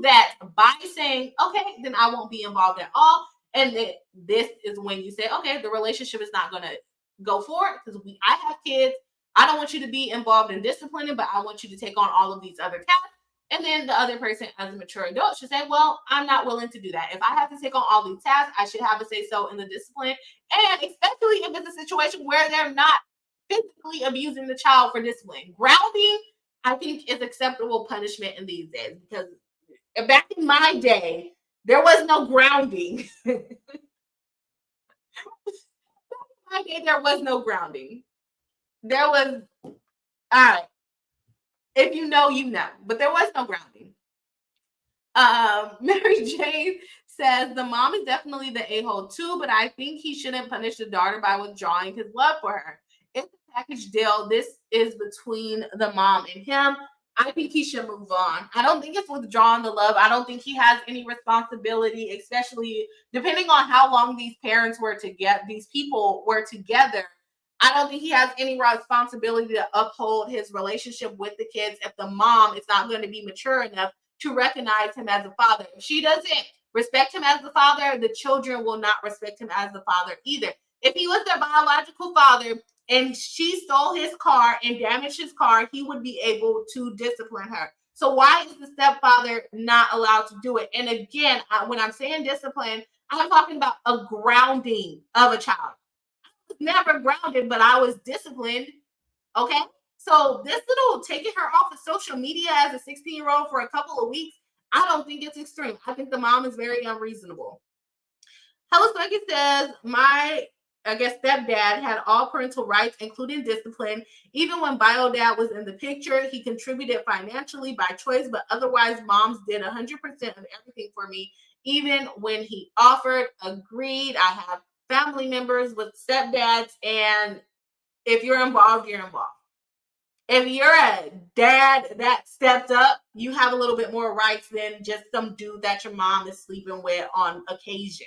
that by saying, okay, then I won't be involved at all. And this is when you say, okay, the relationship is not going to go forward because I have kids. I don't want you to be involved in disciplining, but I want you to take on all of these other tasks. And then the other person, as a mature adult, should say, well, I'm not willing to do that. If I have to take on all these tasks, I should have a say so in the discipline. And especially if it's a situation where they're not physically abusing the child for discipline. Grounding, I think, is acceptable punishment in these days because back in my day, there was no grounding. My day, there was no grounding. There was, all right, if you know, you know, but there was no grounding. Mary Jane says the mom is definitely the a-hole too, but I think he shouldn't punish the daughter by withdrawing his love for her. It's a package deal. This is between the mom and him. I think he should move on. I don't think it's withdrawing the love. I don't think he has any responsibility, especially depending on how long these parents were together, these people were together. I don't think he has any responsibility to uphold his relationship with the kids if the mom is not going to be mature enough to recognize him as a father. If she doesn't respect him as the father, the children will not respect him as the father either. If he was their biological father and she stole his car and damaged his car, he would be able to discipline her. So why is the stepfather not allowed to do it? And again, when I'm saying discipline, I'm talking about a grounding of a child. I was never grounded, but I was disciplined. Okay. So this little taking her off of social media as a 16-year-old for a couple of weeks, I don't think it's extreme. I think the mom is very unreasonable. Hella Spunky says, I guess stepdad had all parental rights, including discipline. Even when bio dad was in the picture, he contributed financially by choice, but otherwise moms did 100% of everything for me. Even when he offered, agreed. I have family members with stepdads, and if you're involved, you're involved. If you're a dad that stepped up, you have a little bit more rights than just some dude that your mom is sleeping with on occasion.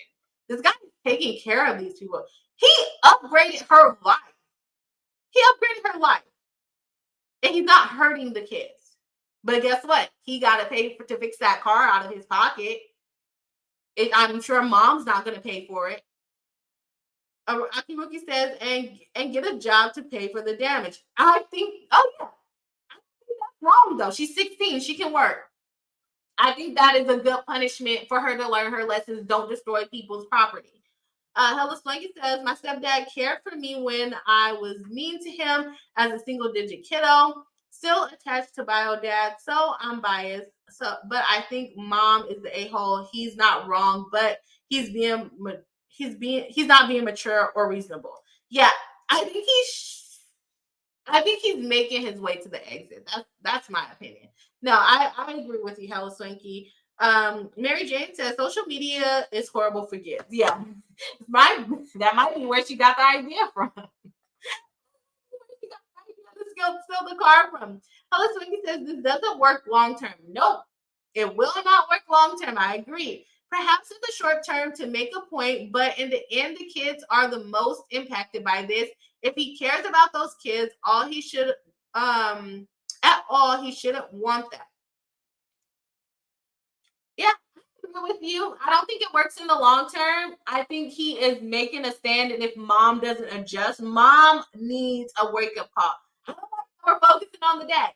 This guy is taking care of these people. He upgraded her life. He upgraded her life. And he's not hurting the kids. But guess what? He got to pay to fix that car out of his pocket. I'm sure mom's not going to pay for it. Aki Rookie says, and get a job to pay for the damage. I think, oh yeah, I think that's wrong though. She's 16, she can work. I think that is a good punishment for her to learn her lessons. Don't destroy people's property. Hella Swanky says, my stepdad cared for me when I was mean to him as a single digit kiddo. Still attached to bio dad, so I'm biased. But I think mom is the a-hole. He's not wrong, but he's not being mature or reasonable. Yeah, I think he's making his way to the exit. That's my opinion. No, I agree with you, Hella Swanky. Mary Jane says social media is horrible for kids. Yeah, that might be where she got the idea from. Steal the car from. Hella Swanky says this doesn't work long term. Nope, it will not work long term. I agree. Perhaps in the short term to make a point, but in the end, the kids are the most impacted by this. If he cares about those kids, he shouldn't want that. Yeah, I agree with you. I don't think it works in the long term. I think he is making a stand, and if mom doesn't adjust, mom needs a wake up call. I don't know if we're focusing on the dad.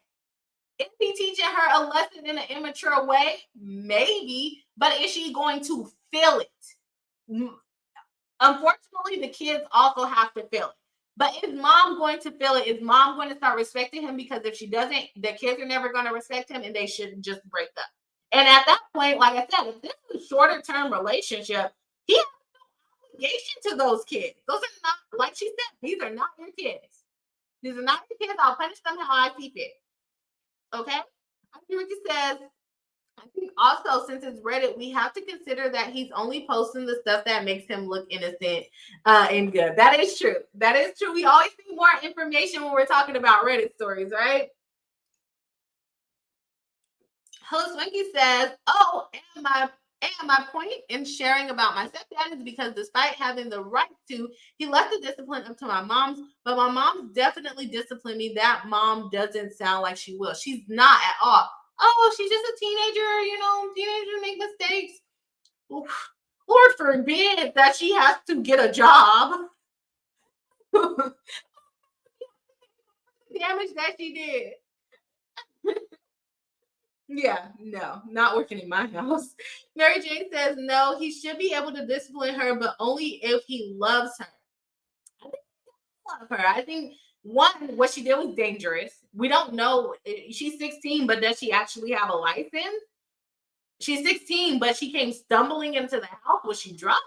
Is he teaching her a lesson in an immature way? Maybe, but is she going to feel it? Unfortunately, the kids also have to feel it. But is mom going to feel it? Is mom going to start respecting him? Because if she doesn't, the kids are never going to respect him and they should just break up. And at that point, like I said, if this is a shorter term relationship, he has no obligation to those kids. Those are not, like she said, these are not your kids. These are not your kids. I'll punish them how I see fit. Okay? Ricky says, I think also since it's Reddit, we have to consider that he's only posting the stuff that makes him look innocent and good. That is true. That is true. We always need more information when we're talking about Reddit stories, right? Host Winky says, oh, and my point in sharing about my stepdad is because despite having the right to, he left the discipline up to my mom's, but my mom's definitely disciplined me. That mom doesn't sound like she will. She's not at all. Oh, she's just a teenager, teenagers make mistakes. Lord forbid that she has to get a job. Damage that she did. Yeah, no, not working in my house. Mary Jane says, no, he should be able to discipline her, but only if he loves her. I think he loves her. I think One, what she did was dangerous. We don't know. She's 16, but does she actually have a license? She's 16, but she came stumbling into the house. Was she drunk?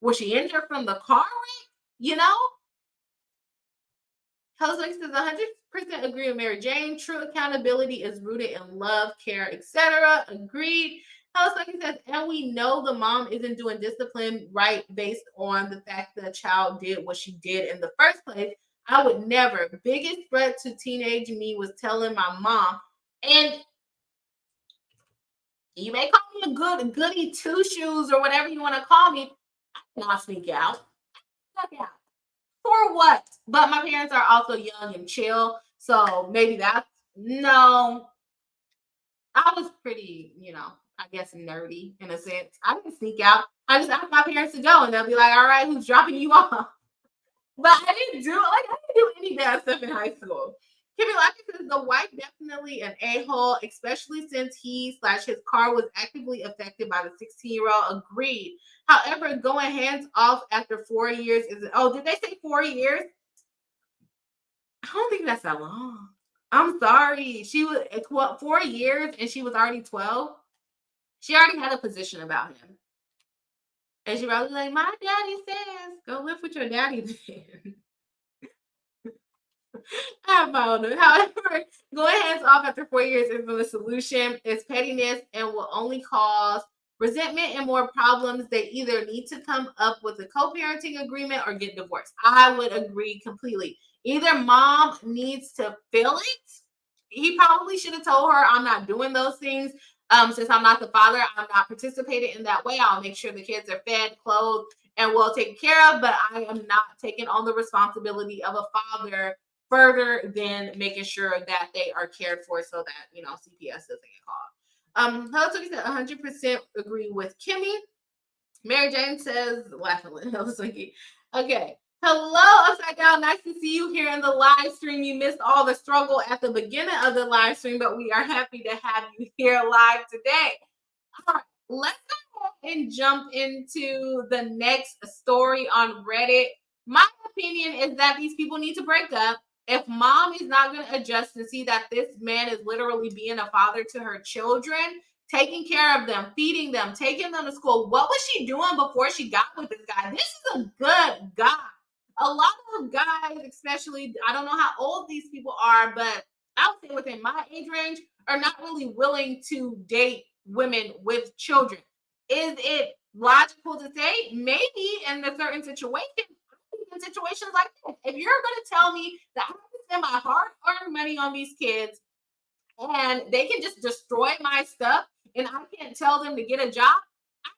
Was she injured from the car wreck? You know? Husband says 100% agree with Mary Jane. True accountability is rooted in love, care, etc. Agreed. Husband says, and we know the mom isn't doing discipline right based on the fact that the child did what she did in the first place. I would never. Biggest threat to teenage me was telling my mom, and you may call me a goody two shoes or whatever you want to call me. I cannot sneak out. Sneak out. For what? But my parents are also young and chill, so maybe that's no. I was pretty, I guess nerdy in a sense. I didn't sneak out. I just asked my parents to go, and they'll be like, "All right, who's dropping you off?" But I didn't do any bad stuff in high school. Kimmy Lockett says the wife definitely an a-hole, especially since he/his car was actively affected by the 16-year-old. Agreed. However, going hands off after 4 years is did they say 4 years? I don't think that's that long. I'm sorry. She was 4 years and she was already 12. She already had a position about him. And she probably like, my daddy says, go live with your daddy then. I have my own. However, going hands off after 4 years isn't the solution. It's pettiness and will only cause resentment and more problems. They either need to come up with a co-parenting agreement or get divorced. I would agree completely. Either mom needs to feel it. He probably should have told her, I'm not doing those things. Since I'm not the father, I'm not participating in that way. I'll make sure the kids are fed, clothed, and well taken care of, but I am not taking on the responsibility of a father further than making sure that they are cared for so that, CPS doesn't get called. Hello, Tony said 100% agree with Kimmy. Mary Jane says, laughing. Okay. Hello, Upside Down. Nice to see you here in the live stream. You missed all the struggle at the beginning of the live stream, but we are happy to have you here live today. All right, let's go ahead and jump into the next story on Reddit. My opinion is that these people need to break up. If mom is not going to adjust and see that this man is literally being a father to her children, taking care of them, feeding them, taking them to school, what was she doing before she got with this guy? This is a good guy. A lot of guys, especially, I don't know how old these people are, but I would say within my age range, are not really willing to date women with children. Is it logical to say maybe in a certain situation? In situations like this, if you're going to tell me that I have to spend my hard-earned money on these kids and they can just destroy my stuff and I can't tell them to get a job, I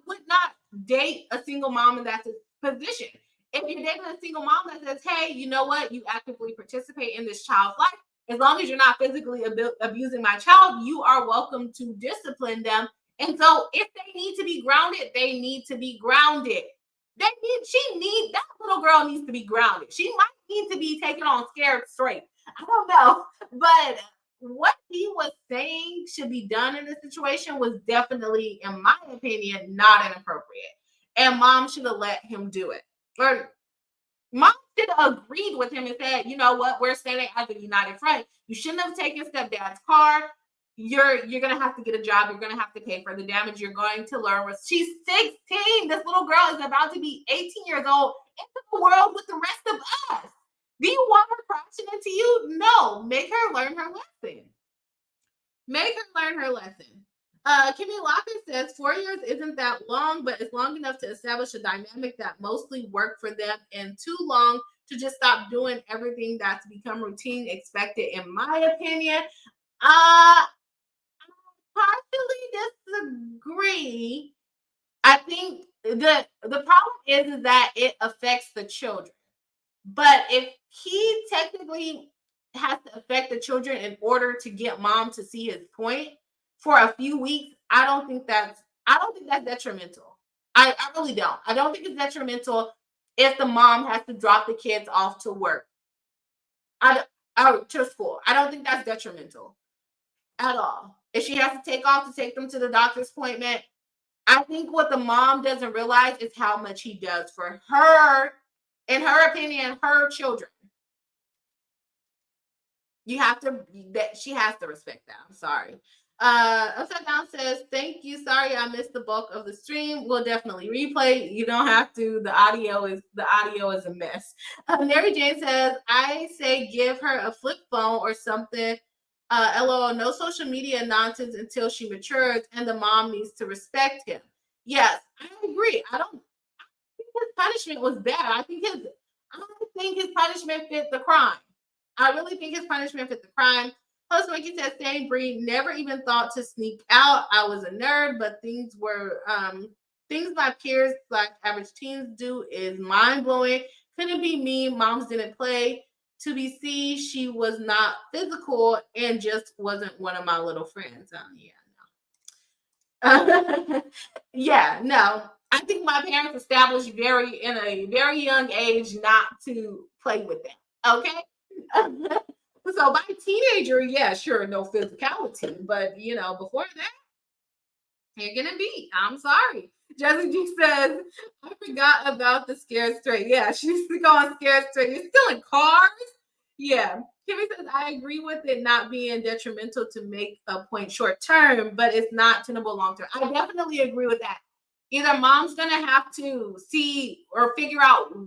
would not date a single mom in that position. If you're dating a single mom that says, hey, you know what, you actively participate in this child's life, as long as you're not physically abusing my child, you are welcome to discipline them. And so if they need to be grounded, they need to be grounded. That little girl needs to be grounded. She might need to be taken on scared straight. I don't know. But what he was saying should be done in this situation was definitely, in my opinion, not inappropriate. And mom should have let him do it. Or mom should have agreed with him and said, you know what, we're standing as a united front. You shouldn't have taken stepdad's car. You're gonna have to get a job. You're gonna have to pay for the damage. You're going to learn. She's 16. This little girl is about to be 18 years old into the world with the rest of us. Do you want her crashing into you? No. Make her learn her lesson. Make her learn her lesson. Kimmy Lockett says 4 years isn't that long, but it's long enough to establish a dynamic that mostly worked for them, and too long to just stop doing everything that's become routine expected, in my opinion. Partially disagree. I think the problem is that it affects the children. But if he technically has to affect the children in order to get mom to see his point for a few weeks, I don't think that's detrimental. I really don't. I don't think it's detrimental if the mom has to drop the kids off to work. To school. I don't think that's detrimental at all. If she has to take off to take them to the doctor's appointment, I think what the mom doesn't realize is how much he does for her, in her opinion, her children. You have to that she has to respect that. I'm sorry. Upside Down says, thank you. Sorry, I missed the bulk of the stream. We'll definitely replay. You don't have to. The audio is a mess. Mary Jane says, I say give her a flip phone or something. LOL, no social media nonsense until she matures, and the mom needs to respect him. Yes, I agree. I don't think his punishment was bad. I think his punishment fit the crime. I really think his punishment fit the crime. Plus, Mikey says, same breed, never even thought to sneak out. I was a nerd, but things my peers like average teens do is mind blowing. Couldn't be me. Moms didn't play. To be seen, she was not physical and just wasn't one of my little friends. Yeah. Yeah, no. I think my parents established in a very young age not to play with them. Okay. So by teenager, yeah, sure, no physicality, but before that, you're gonna be. I'm sorry. Jesse G says, I forgot about the scared straight. Yeah, she used to go on scared straight. You're still in cars? Yeah. Kimmy says, I agree with it not being detrimental to make a point short term, but it's not tenable long term. I definitely agree with that. Either mom's gonna have to see or figure out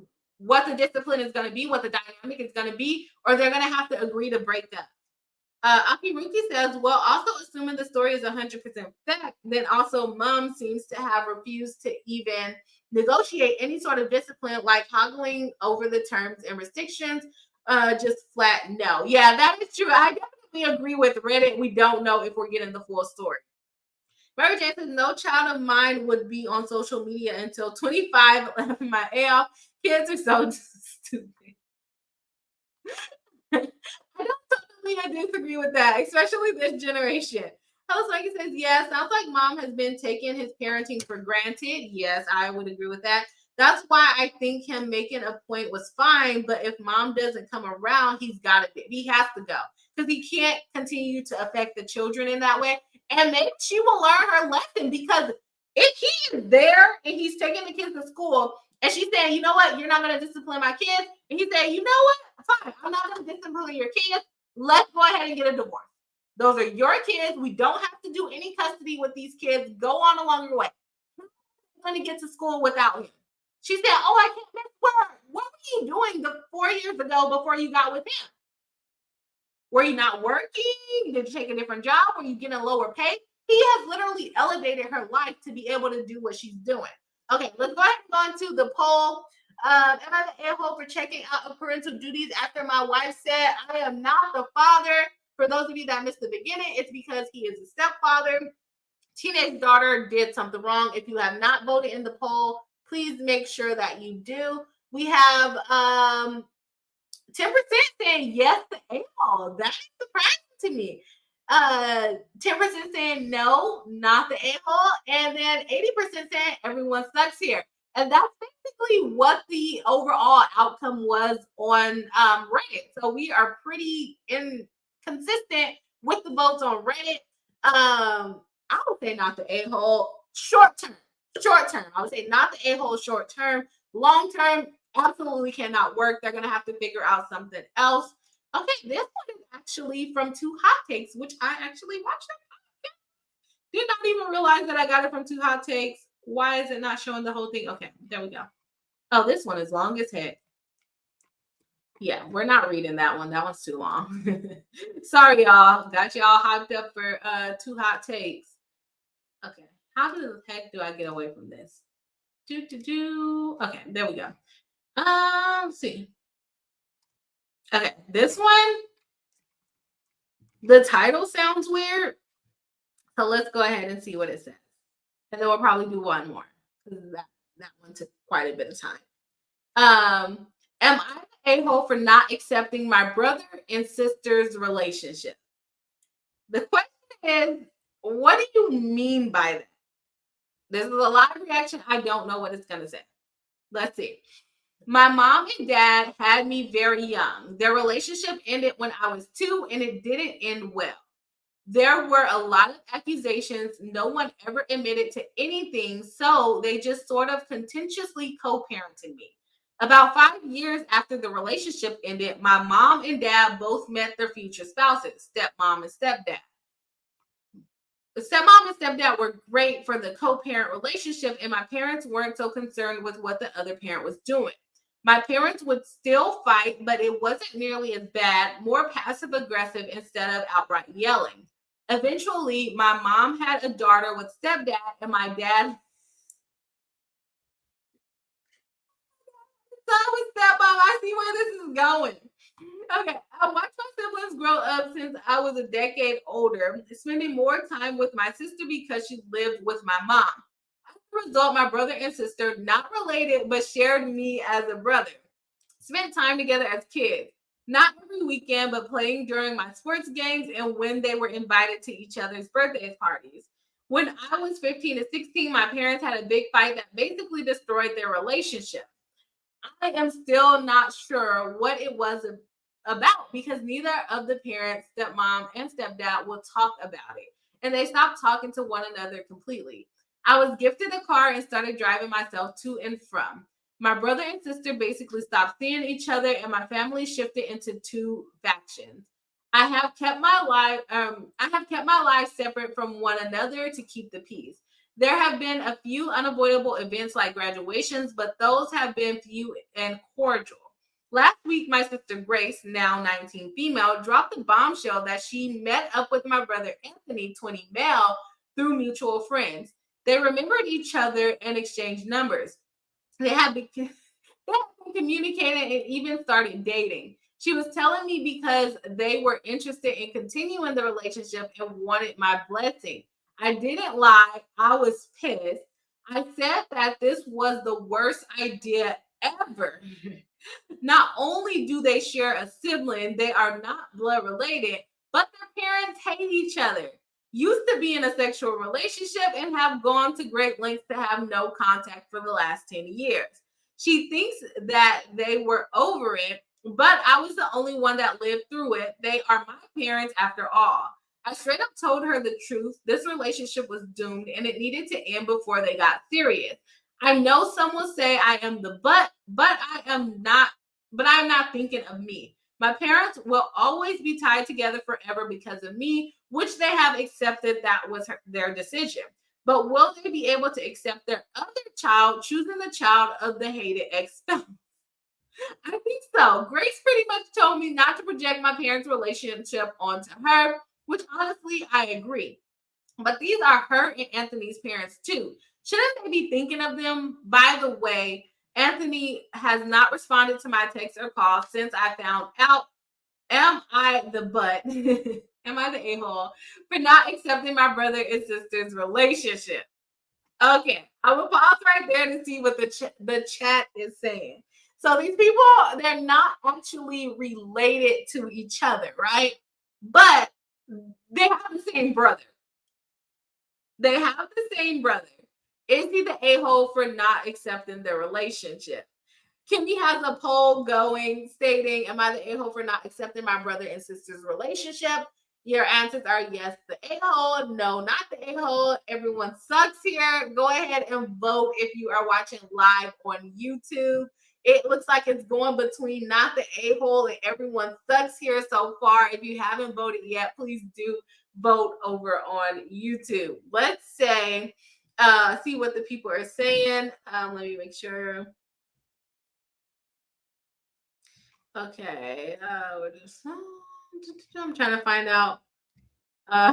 what the discipline is gonna be, what the dynamic is gonna be, or they're gonna have to agree to break up. Akiruki says, well, also assuming the story is 100% fact, then also mom seems to have refused to even negotiate any sort of discipline, like hoggling over the terms and restrictions. Just flat no. Yeah, that is true. I definitely agree with Reddit. We don't know if we're getting the full story. Mary Jane says, no child of mine would be on social media until 25. Laughing my AL. Kids are so stupid. I don't totally disagree with that, especially this generation. Host Mikey says, yeah, sounds like mom has been taking his parenting for granted. Yes, I would agree with that. That's why I think him making a point was fine. But if mom doesn't come around, he has to go because he can't continue to affect the children in that way. And maybe she will learn her lesson because if he is there and he's taking the kids to school and she's saying, you know what, you're not going to discipline my kids. And he's saying, you know what, fine, I'm not going to discipline your kids. Let's go ahead and get a divorce. Those are your kids. We don't have to do any custody with these kids. Go on along your way. I'm going to get to school without him. She said, oh, I can't miss work. What were you doing the 4 years ago before you got with him? Were you not working? Did you take a different job? Were you getting a lower pay? He has literally elevated her life to be able to do what she's doing. Okay, let's go ahead and go into the poll. Am I the a-hole for checking out of parental duties after my wife said I am not the father? For those of you that missed the beginning, it's because he is a stepfather. Teenage daughter did something wrong. If you have not voted in the poll, please make sure that you do. We have 10% saying yes to a-hole. That is surprising to me. 10% saying no, not the a-hole, and then 80% saying everyone sucks here. And that's basically what the overall outcome was on Reddit. So we are pretty inconsistent with the votes on Reddit. I would say not the a-hole short term. Short term. I would say not the a-hole short term. Long term, absolutely cannot work. They're going to have to figure out something else. Okay, this one is actually from Two Hot Takes, which I actually watched. Did not even realize that I got it from Two Hot Takes. Why is it not showing the whole thing? Okay, there we go. Oh, this one is long as heck. Yeah, we're not reading that one. That one's too long. Sorry, y'all. Got y'all hyped up for Two Hot Takes. Okay, how the heck do I get away from this? Okay, there we go. Let's see. Okay, this one, the title sounds weird. So let's go ahead and see what it says. And then we'll probably do one more because that one took quite a bit of time. Am I the a-hole for not accepting my brother and sister's relationship? The question is, what do you mean by that? This is a lot of reaction. I don't know what it's going to say. Let's see. My mom and dad had me very young. Their relationship ended when I was 2 and it didn't end well. There were a lot of accusations. No one ever admitted to anything. So they just sort of contentiously co-parented me. About 5 years after the relationship ended, my mom and dad both met their future spouses, stepmom and stepdad. The stepmom and stepdad were great for the co-parent relationship, and my parents weren't so concerned with what the other parent was doing. My parents would still fight, but it wasn't nearly as bad, more passive aggressive instead of outright yelling. Eventually, my mom had a daughter with stepdad, and my dad son with stepmom. I see where this is going. Okay, I watched my siblings grow up since I was a decade older, spending more time with my sister because she lived with my mom. As a result, my brother and sister, not related but shared me as a brother, spent time together as kids. Not every weekend, but playing during my sports games and when they were invited to each other's birthday parties. When I was 15 to 16, my parents had a big fight that basically destroyed their relationship. I am still not sure what it was about because neither of the parents, stepmom and stepdad, will talk about it. And they stopped talking to one another completely. I was gifted a car and started driving myself to and from. My brother and sister basically stopped seeing each other, and my family shifted into two factions. I have kept my life separate from one another to keep the peace. There have been a few unavoidable events like graduations, but those have been few and cordial. Last week, my sister Grace, now 19 female, dropped the bombshell that she met up with my brother Anthony, 20 male, through mutual friends. They remembered each other and exchanged numbers. They had been, they had been communicating and even started dating. She was telling me because they were interested in continuing the relationship and wanted my blessing. I didn't lie. I was pissed. I said that this was the worst idea ever. Not only do they share a sibling, they are not blood related, but their parents hate each other. Used to be in a sexual relationship and have gone to great lengths to have no contact for the last 10 years. She thinks that they were over it, but I was the only one that lived through it. They are my parents after all. I straight up told her the truth. This relationship was doomed and it needed to end before they got serious. I know some will say I am the but I am not but I'm not thinking of me. My parents will always be tied together forever because of me, which they have accepted that was their decision. But will they be able to accept their other child choosing the child of the hated ex spouse? I think so. Grace pretty much told me not to project my parents' relationship onto her, which honestly I agree. But these are her and Anthony's parents too. Shouldn't they be thinking of them? By the way, Anthony has not responded to my text or call since I found out. Am I the butt? Am I the a-hole for not accepting my brother and sister's relationship? Okay, I will pause right there to see what the chat is saying. So these people, they're not actually related to each other, right? But they have the same brother. They have the same brother. Is he the a-hole for not accepting their relationship? Kimmy has a poll going stating, am I the a-hole for not accepting my brother and sister's relationship? Your answers are yes, the a-hole, no, not the a-hole. Everyone sucks here. Go ahead and vote if you are watching live on YouTube. It looks like it's going between not the a-hole and everyone sucks here so far. If you haven't voted yet, please do vote over on YouTube. Let's say, see what the people are saying. Let me make sure. Okay, I'm trying to find out.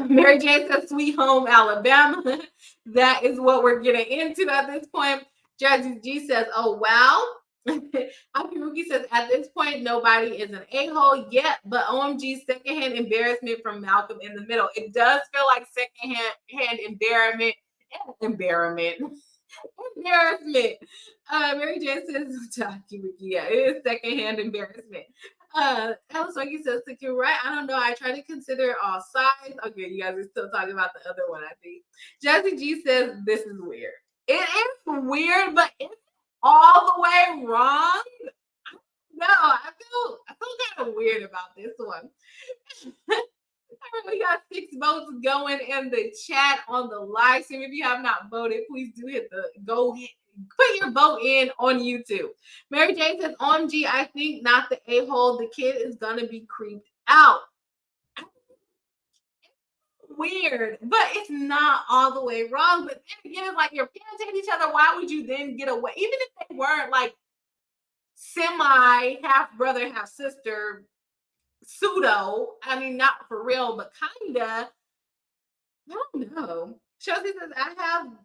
Mary Jane says Sweet Home Alabama. That is what we're getting into at this point. Jazzy G says, oh wow. Akiruki says, at this point, nobody is an a-hole yet, but OMG, secondhand embarrassment from Malcolm in the Middle. It does feel like secondhand embarrassment. Embarrassment. Mary Jane says, yeah, it is secondhand embarrassment. Alice Wakey says, you're right. I don't know. I try to consider it all sides. Okay, you guys are still talking about the other one, I think. Jazzy G says, this is weird. It is weird, but it's all the way wrong. No, I feel kind of weird about this one. We got 6 votes going in the chat on the live stream. If you have not voted, please do hit put your vote in on YouTube. Mary Jane says, OMG, I think not the a-hole. The kid is gonna be creeped out. Weird, but it's not all the way wrong. But then again, it's like your parents hate each other. Why would you then get away? Even if they weren't like semi half brother, half sister, pseudo. I mean, not for real, but kinda. I don't know. Chelsea says, I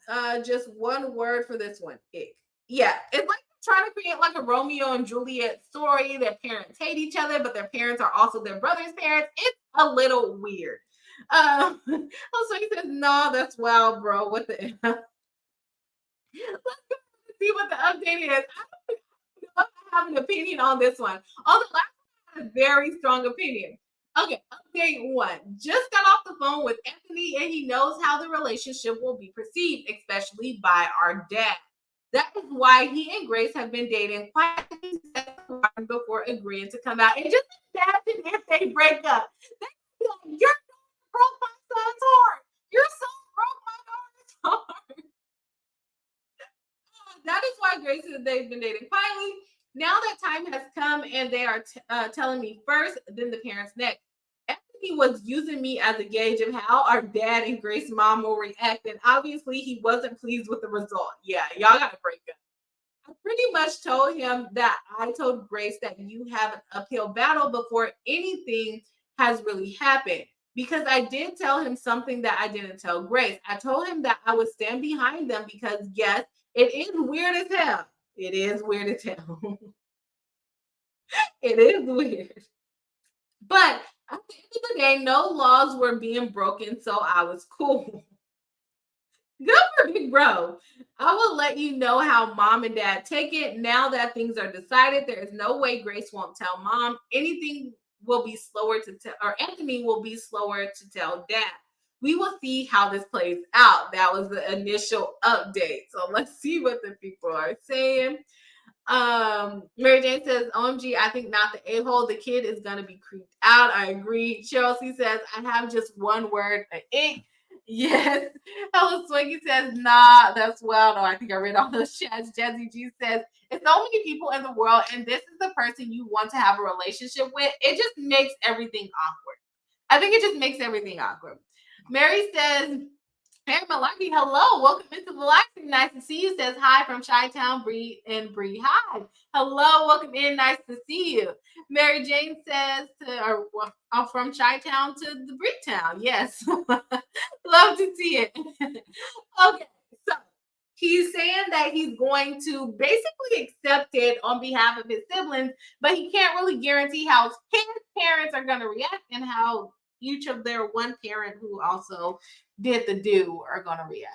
have just one word for this one. Ick. Yeah, it's like trying to create like a Romeo and Juliet story. Their parents hate each other, but their parents are also their brother's parents. It's a little weird. Also, he says, no, that's wild, bro. What the F? Let's go see what the update is. I don't know if I have an opinion on this one. On the last one, I had a very strong opinion. Okay, update one. Just got off the phone with Anthony, and he knows how the relationship will be perceived, especially by our dad. That is why he and Grace have been dating quite before agreeing to come out. And just imagine if they break up. They be like, your daughter broke my son's heart. Your son broke my daughter's heart. That is why Grace said they've been dating quietly. Now that time has come and they are telling me first, then the parents next. Anthony was using me as a gauge of how our dad and Grace's mom will react. And obviously he wasn't pleased with the result. Yeah, y'all got to break up. I pretty much told him that I told Grace that you have an uphill battle before anything has really happened. Because I did tell him something that I didn't tell Grace. I told him that I would stand behind them because, yes, it is weird as hell. It is weird as hell. It is weird. But at the end of the day, no laws were being broken, so I was cool. Good for Big Bro. I will let you know how mom and dad take it. Now that things are decided, there is no way Grace won't tell mom. Anything will be slower to tell, or Anthony will be slower to tell dad. We will see how this plays out. That was the initial update. So let's see what the people are saying. Mary Jane says, OMG, I think not the a-hole. The kid is gonna be creeped out. I agree. Chelsea says, I have just one word, ick. Yes. Hella Swiggy says, nah, that's well. No, I think I read all those chats. Jazzy G says, it's so many people in the world, and this is the person you want to have a relationship with. It just makes everything awkward. I think it just makes everything awkward. Mary says, hey, Malaki, hello. Welcome into Relaxing. Nice to see you. Says hi from Chi-Town, Bree and Bree. Hi. Hello. Welcome in. Nice to see you. Mary Jane says, I'm from Chi-Town to the Bree Town. Yes. Love to see it. Okay. So he's saying that he's going to basically accept it on behalf of his siblings, but he can't really guarantee how his parents are going to react and how each of their one parent who also did the do are going to react.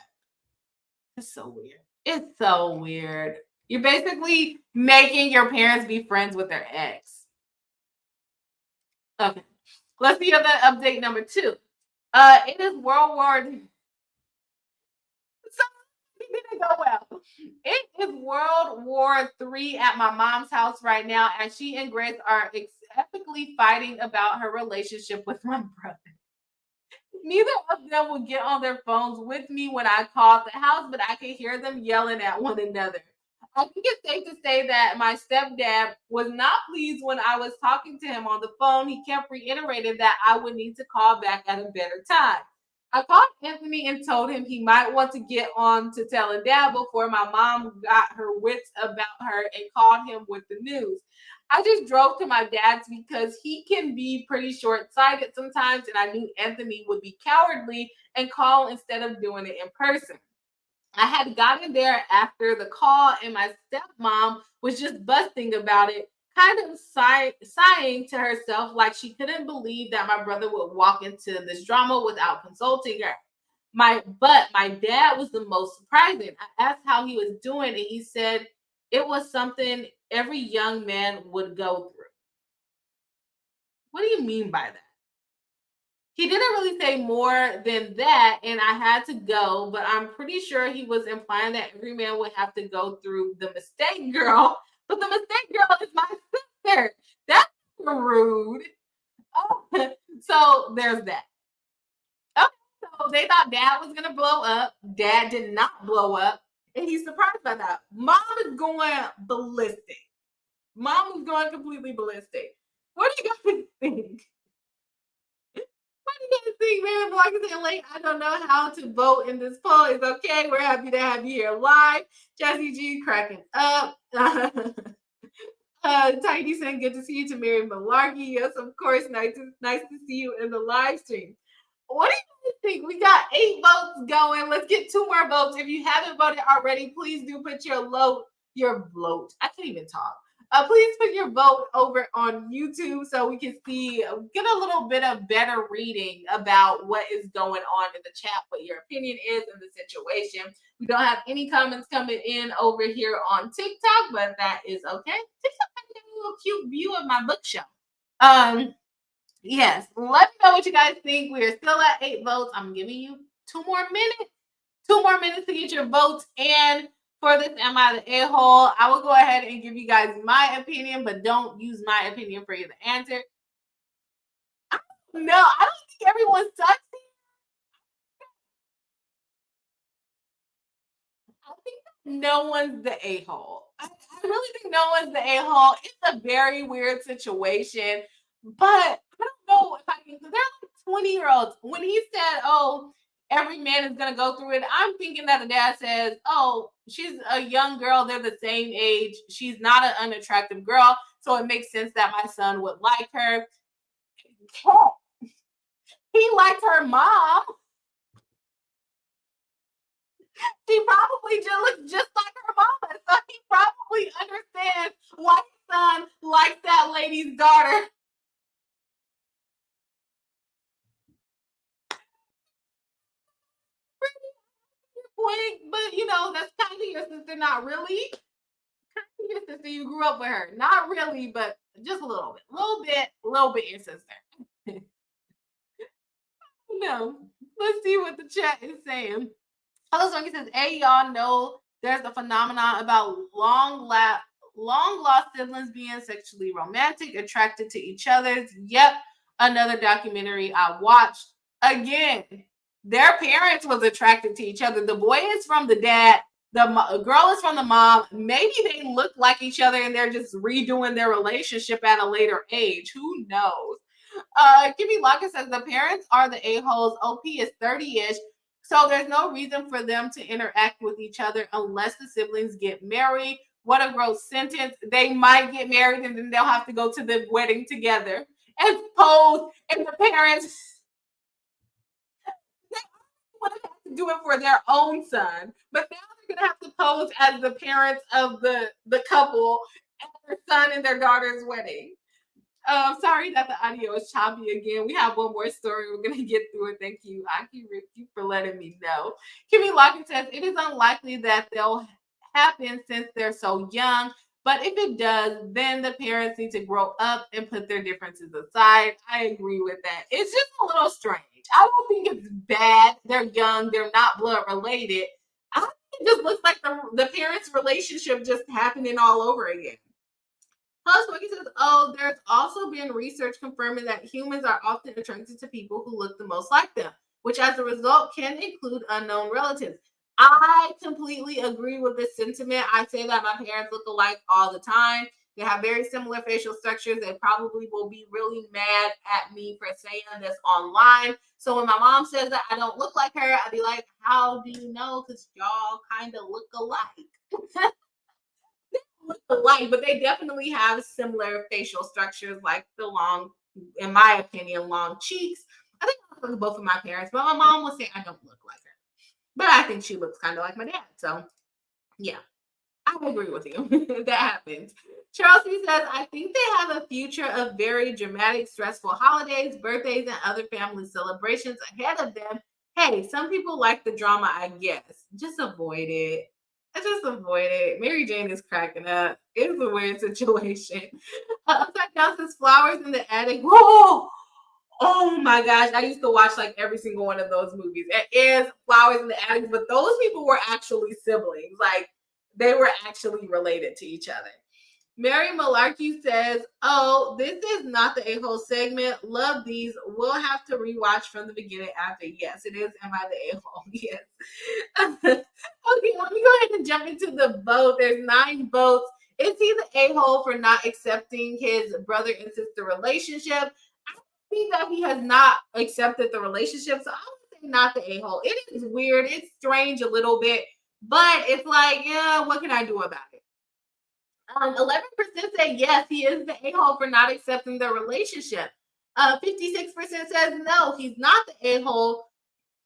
It's so weird. It's so weird. You're basically making your parents be friends with their ex. Okay. Let's see other update number 2. It is World War. Didn't go well. It is World War III at my mom's house right now, and she and Grace are epically fighting about her relationship with my brother. Neither of them would get on their phones with me when I called the house, but I could hear them yelling at one another. I think it's safe to say that my stepdad was not pleased when I was talking to him on the phone. He kept reiterating that I would need to call back at a better time. I called Anthony and told him he might want to get on to telling dad before my mom got her wits about her and called him with the news. I just drove to my dad's because he can be pretty short-sighted sometimes, and I knew Anthony would be cowardly and call instead of doing it in person. I had gotten there after the call, and my stepmom was just busting about it, kind of sighing to herself like she couldn't believe that my brother would walk into this drama without consulting her. But my dad was the most surprising. I asked how he was doing, and he said it was something every young man would go through. What do you mean by that? He didn't really say more than that, and I had to go, but I'm pretty sure he was implying that every man would have to go through the mistake girl. But the mistake girl is my sister. That's rude. Oh, so there's that. Okay, so they thought dad was gonna blow up. Dad did not blow up. And he's surprised by that. Mom is going ballistic. Mom is going completely ballistic. What do you guys think? What do you guys think, man? Block is in late. I don't know how to vote in this poll. It's okay. We're happy to have you here live. Jesse G cracking up. Tiny saying, good to see you. To Mary Malarkey. Yes, of course. Nice to see you in the live stream. What do you think? We got 8 votes going. Let's get 2 more votes. If you haven't voted already, please do put your vote. I can't even talk. Please put your vote over on YouTube so we can see, get a little bit of better reading about what is going on in the chat, what your opinion is in the situation. We don't have any comments coming in over here on TikTok, but that is okay. TikTok has a little cute view of my bookshelf. Yes, let me know what you guys think. We are still at 8 votes. I'm giving you 2 more minutes. 2 more minutes to get your votes. And for this Am I the A-hole, I will go ahead and give you guys my opinion, but don't use my opinion for you to answer. No, I don't think everyone's sucks. I think no one's the a-hole. I really think no one's the a-hole. It's a very weird situation, but I don't know if I can. They're like 20-year-olds. When he said, "Oh, every man is gonna go through it," I'm thinking that the dad says, "Oh, she's a young girl. They're the same age. She's not an unattractive girl, so it makes sense that my son would like her." He liked her mom. She probably just looks just like her mama, so he probably understands why his son likes that lady's daughter. Point, but you know, that's kind of your sister, not really. Kind of your sister, you grew up with her, not really, but just a little bit your sister. No, let's see what the chat is saying. Hello, Songy says, "Hey, y'all know there's a phenomenon about long lost siblings being sexually romantic, attracted to each other." Yep, another documentary I watched. Again, their parents was attracted to each other. The boy is from the dad. The girl is from the mom. Maybe they look like each other and they're just redoing their relationship at a later age. Who knows? Kimmy Lockett says the parents are the a-holes. OP is 30-ish. So there's no reason for them to interact with each other unless the siblings get married. What a gross sentence. They might get married and then they'll have to go to the wedding together and pose. And the parents would have had to do it for their own son. But now they're gonna have to pose as the parents of the couple at their son and their daughter's wedding. Sorry that the audio is choppy again. We have one more story. We're gonna get through it. Thank you, Aki Ricky, for letting me know. Kimmy Lockett says it is unlikely that they'll happen since they're so young. But if it does, then the parents need to grow up and put their differences aside. I agree with that. It's just a little strange. I don't think it's bad. They're young. They're not blood related. I think it just looks like the parents' relationship just happening all over again. Plus, Wiki says, "Oh, there's also been research confirming that humans are often attracted to people who look the most like them, which as a result can include unknown relatives." I completely agree with this sentiment. I say that my parents look alike all the time. They have very similar facial structures. They probably will be really mad at me for saying this online. So when my mom says that I don't look like her, I'd be like, "How do you know? Because y'all kind of look alike." Look alike, but they definitely have similar facial structures, like the long, in my opinion, long cheeks. I think I look like both of my parents, but my mom will say I don't look like her. But I think she looks kind of like my dad. So yeah, I agree with you. That happens. Chelsea says, "I think they have a future of very dramatic, stressful holidays, birthdays, and other family celebrations ahead of them. Hey, some people like the drama, I guess. Just avoid it. I just avoid it." Mary Jane is cracking up. It's a weird situation. Upside Down says, "Flowers in the Attic." Whoa! Oh my gosh. I used to watch like every single one of those movies. It is Flowers in the Attic, but those people were actually siblings. Like they were actually related to each other. Mary Malarkey says, "Oh, this is not the a-hole segment. Love these. We'll have to rewatch from the beginning after." Yes, it is. Am I the a-hole? Yes. Okay, let me go ahead and jump into the vote. There's 9 votes. Is he the a-hole for not accepting his brother and sister relationship? I think that he has not accepted the relationship, so I would say not the a-hole. It is weird. It's strange a little bit, but it's like, yeah, what can I do about it? 11% say yes, he is the a-hole for not accepting the relationship. 56% says no, he's not the a-hole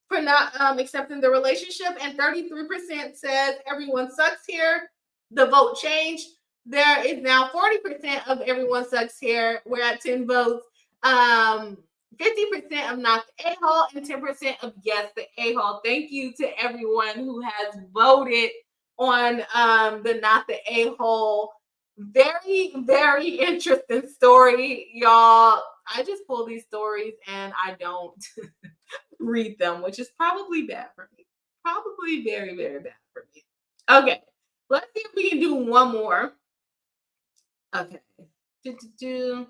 for not accepting the relationship, and 33% says everyone sucks here. The vote changed. There is now 40% of everyone sucks here. We're at 10 votes. 50% of not the a-hole and 10% of yes, the a-hole. Thank you to everyone who has voted on the not the a-hole. Very, very interesting story, y'all. I just pull these stories and I don't read them, which is probably bad for me. Probably very, very bad for me. Okay, let's see if we can do one more. Okay. Do.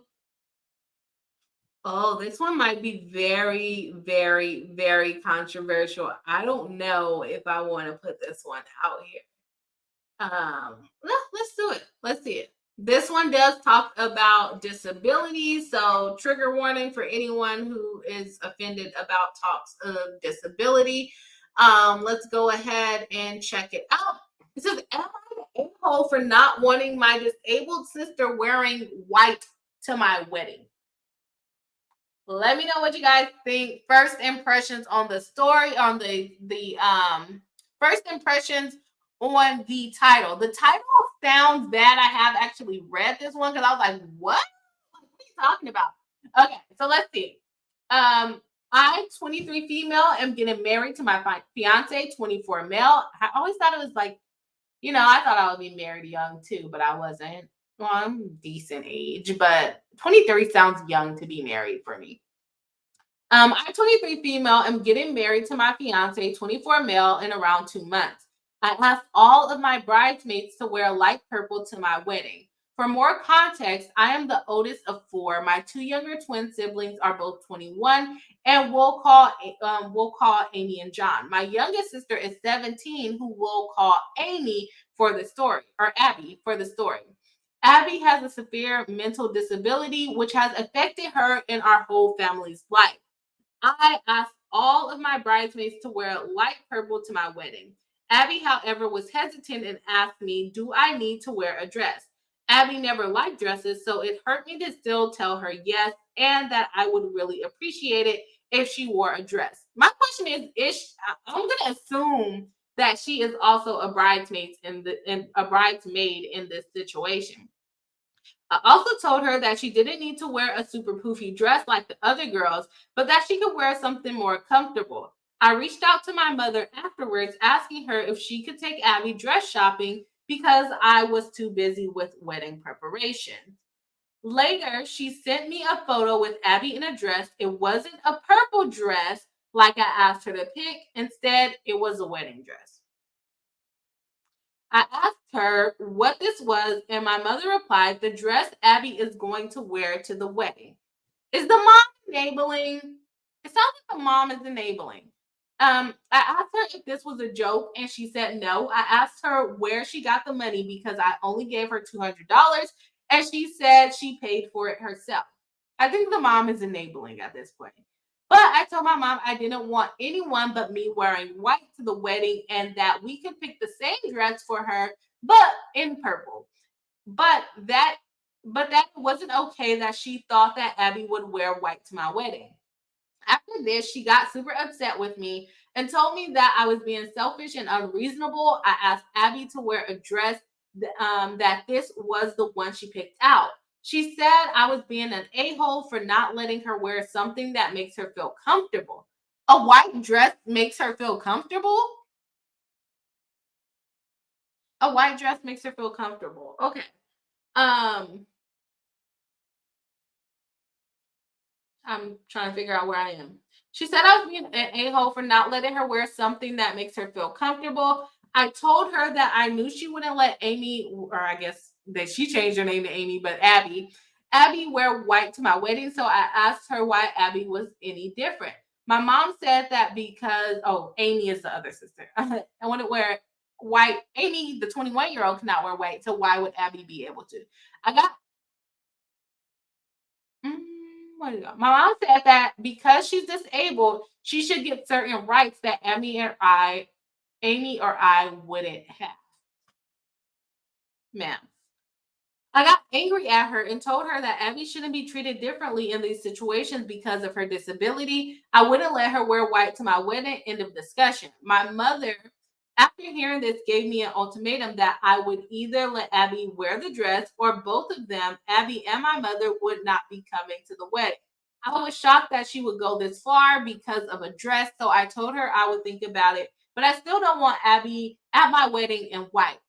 Oh, this one might be very, very, very controversial. I don't know if I want to put this one out here. No, let's do it. Let's see it. This one does talk about disability, so trigger warning for anyone who is offended about talks of disability. Let's go ahead and check it out. It says, "Am I the a-hole for not wanting my disabled sister wearing white to my wedding?" Let me know what you guys think. First impressions on the story, on the first impressions on the title. The title sounds bad. I have actually read this one because I was like, what? What are you talking about? Okay, so let's see. I, 23 female, am getting married to my fiance, 24 male. I always thought it was like, I thought I would be married young too, but I wasn't. Well, I'm decent age, but 23 sounds young to be married for me. I'm 23 female. I'm getting married to my fiance, 24 male, in around 2 months. I asked all of my bridesmaids to wear light purple to my wedding. For more context, I am the oldest of 4. My 2 younger twin siblings are both 21, and we'll call Amy and John. My youngest sister is 17, who we'll call Amy for the story, or Abby for the story. Abby has a severe mental disability, which has affected her and our whole family's life. I asked all of my bridesmaids to wear light purple to my wedding. Abby, however, was hesitant and asked me, "Do I need to wear a dress?" Abby never liked dresses, so it hurt me to still tell her yes and that I would really appreciate it if she wore a dress. My question I'm going to assume that she is also a bridesmaid in this situation. I also told her that she didn't need to wear a super poofy dress like the other girls, but that she could wear something more comfortable. I reached out to my mother afterwards, asking her if she could take Abby dress shopping because I was too busy with wedding preparation. Later, she sent me a photo with Abby in a dress. It wasn't a purple dress like I asked her to pick. Instead, it was a wedding dress. I asked her what this was, and my mother replied, "The dress Abby is going to wear to the wedding." Is the mom enabling? It sounds like the mom is enabling. I asked her if this was a joke, and she said no. I asked her where she got the money because I only gave her $200, and she said she paid for it herself. I think the mom is enabling at this point. But I told my mom I didn't want anyone but me wearing white to the wedding and that we could pick the same dress for her, but in purple. But that but that wasn't okay that she thought that Abby would wear white to my wedding. After this, she got super upset with me and told me that I was being selfish and unreasonable. I asked Abby to wear a dress that this was the one she picked out. She said I was being an a-hole for not letting her wear something that makes her feel comfortable. A white dress makes her feel comfortable? A white dress makes her feel comfortable. Okay. Um, I'm trying to figure out where I am. She said I was being an a-hole for not letting her wear something that makes her feel comfortable. I told her that I knew she wouldn't let Amy, or I guess that she changed her name to Amy, but Abby. Abby wear white to my wedding, so I asked her why Abby was any different. My mom said that because Amy is the other sister. I want to wear white. Amy, the 21-year-old, cannot wear white, so why would Abby be able to? I got what is it? My mom said that because she's disabled, she should get certain rights that Amy or I wouldn't have. Ma'am. I got angry at her and told her that Abby shouldn't be treated differently in these situations because of her disability. I wouldn't let her wear white to my wedding. End of discussion. My mother, after hearing this, gave me an ultimatum that I would either let Abby wear the dress or both of them, Abby and my mother, would not be coming to the wedding. I was shocked that she would go this far because of a dress, so I told her I would think about it. But I still don't want Abby at my wedding in white.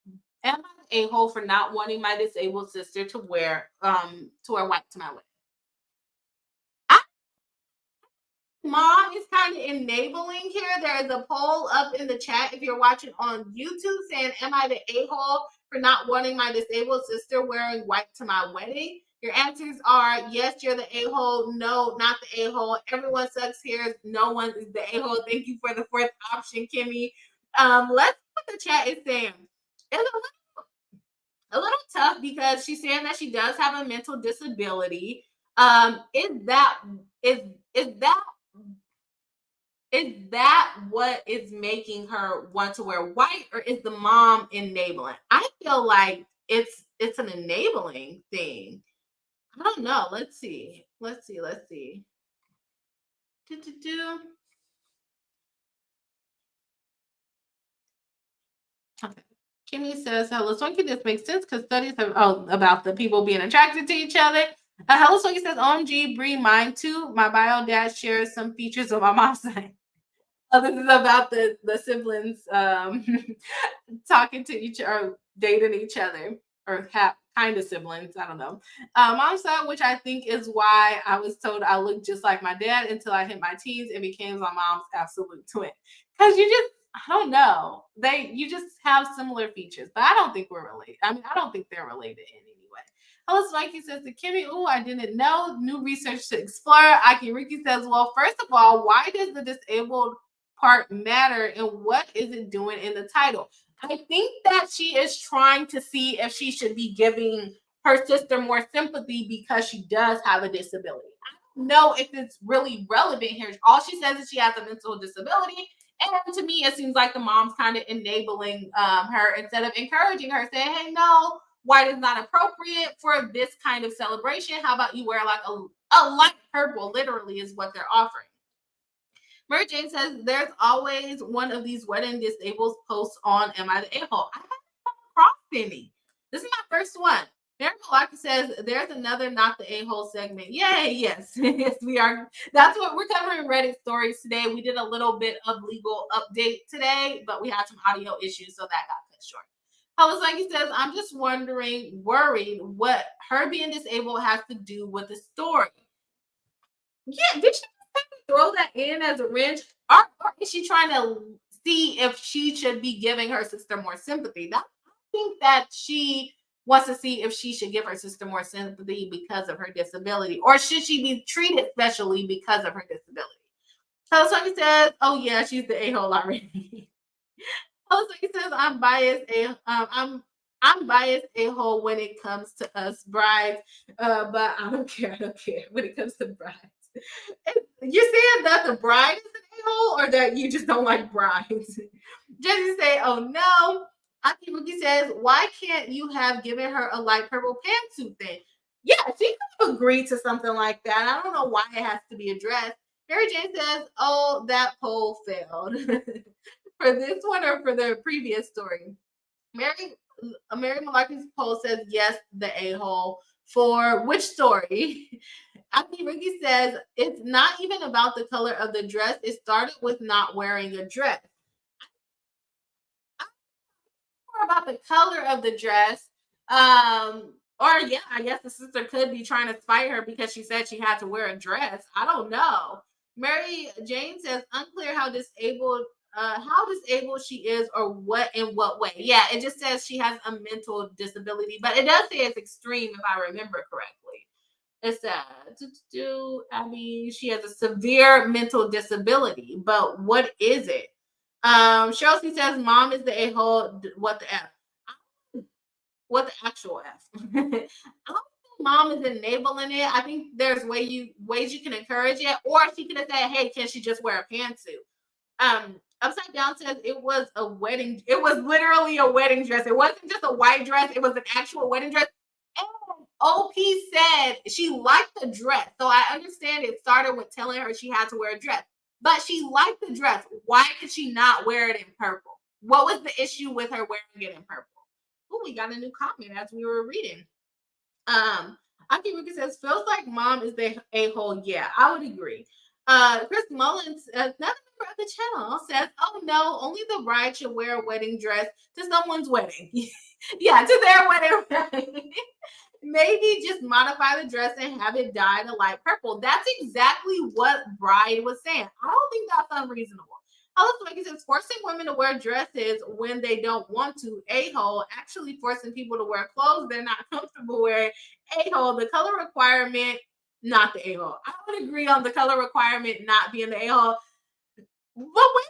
Am I a hole for not wanting my disabled sister to wear white to my wedding? I Mom is kind of enabling here. There is a poll up in the chat if you're watching on YouTube saying, am I the a-hole for not wanting my disabled sister wearing white to my wedding? Your answers are yes, you're the a-hole. No, not the a-hole. Everyone sucks here. No one is the a-hole. Thank you for the fourth option, Kimmy. Let's see what the chat is saying. It's a little tough because she's saying that she does have a mental disability. Is that is is that what is making her want to wear white, or is the mom enabling? I feel like it's an enabling thing. I don't know. Let's see. Do. Okay. Kimmy says, "Hello, Swanky. This makes sense because studies have about the people being attracted to each other." Hello, Swanky says, "OMG, Bree, mine too. My bio dad shares some features of my mom's side." This is about the siblings talking to each or dating each other or kind of siblings. I don't know. Mom's side, which I think is why I was told I looked just like my dad until I hit my teens and became my mom's absolute twin. Because I don't know. You just have similar features, but I don't think we're related. I mean, I don't think they're related in any way. Hello, Mikey says to Kimmy, oh, I didn't know. New research to explore. Aki Ricky says, well, first of all, why does the disabled part matter and what is it doing in the title? I think that she is trying to see if she should be giving her sister more sympathy because she does have a disability. I don't know if it's really relevant here. All she says is she has a mental disability. And to me, it seems like the mom's kind of enabling her instead of encouraging her, saying, hey, no, white is not appropriate for this kind of celebration. How about you wear like a light purple, literally, is what they're offering. Mary Jane says, there's always one of these wedding disabled posts on Am I the A-hole? I haven't come across any. This is my first one. Mary Malaki says, there's another Not the A-hole segment. Yay, yes. Yes, we are. That's what we're covering Reddit stories today. We did a little bit of legal update today, but we had some audio issues, so that got cut short. Halasaki says, I'm just worried what her being disabled has to do with the story. Yeah, did she throw that in as a wrench, or is she trying to see if she should be giving her sister more sympathy? I think that she wants to see if she should give her sister more sympathy because of her disability, or should she be treated specially because of her disability? So Sonia says, "Oh yeah, she's the a-hole already." So Sonia says, "I'm biased. I'm biased a-hole when it comes to us brides, but I don't care. I don't care when it comes to brides." You're saying that the bride is an a-hole or that you just don't like brides? Jesse say, oh no. Aki Rookie says, why can't you have given her a light purple pantsuit then? Yeah, she could have agreed to something like that. I don't know why it has to be addressed. Mary Jane says, oh, that poll failed. For this one or for the previous story? Mary Malarkey's poll says yes, the a-hole. For which story? Aki Ricky says it's not even about the color of the dress. It started with not wearing a dress. More about the color of the dress. Or yeah, I guess the sister could be trying to spite her because she said she had to wear a dress. I don't know. Mary Jane says unclear how disabled how disabled she is or what in what way. Yeah, it just says she has a mental disability, but it does say it's extreme if I remember correctly. It says, Abby, she has a severe mental disability, but what is it? Chelsea says, mom is the a-hole. What the F? What the actual F? I don't think mom is enabling it. I think there's ways you can encourage it, or she could have said, hey, can she just wear a pantsuit? Upside down says it was a wedding. It was literally a wedding dress. It wasn't just a white dress. It was an actual wedding dress. And OP said she liked the dress. So I understand it started with telling her she had to wear a dress, but she liked the dress. Why did she not wear it in purple? What was the issue with her wearing it in purple? Oh, we got a new comment as we were reading. Aki Ruka says, feels like mom is the a-hole. Yeah, I would agree. Chris Mullins, another member of the channel, says, oh no, only the bride should wear a wedding dress to someone's wedding. Yeah, to their wedding. Maybe just modify the dress and have it dyed a light purple. That's exactly what Bride was saying. I don't think that's unreasonable. Alice Wakey says forcing women to wear dresses when they don't want to, a-hole. Actually forcing people to wear clothes they're not comfortable wearing, a-hole. The color requirement, not the a-hole. I would agree on the color requirement not being the a-hole. But when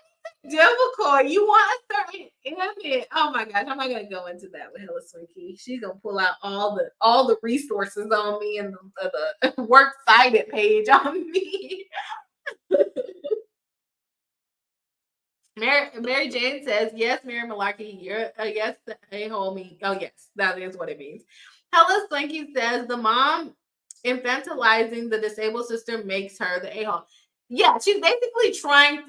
difficult, you want a certain image. Oh my gosh, I'm not gonna go into that with Hella Swinky. She's gonna pull out all the resources on me and the works cited page on me. Mary Jane says, yes, Mary Malarkey, you're yes, a-hole me. Oh, yes, that is what it means. Hella Slinky says the mom infantilizing the disabled sister makes her the a-hole. Yeah, she's basically trying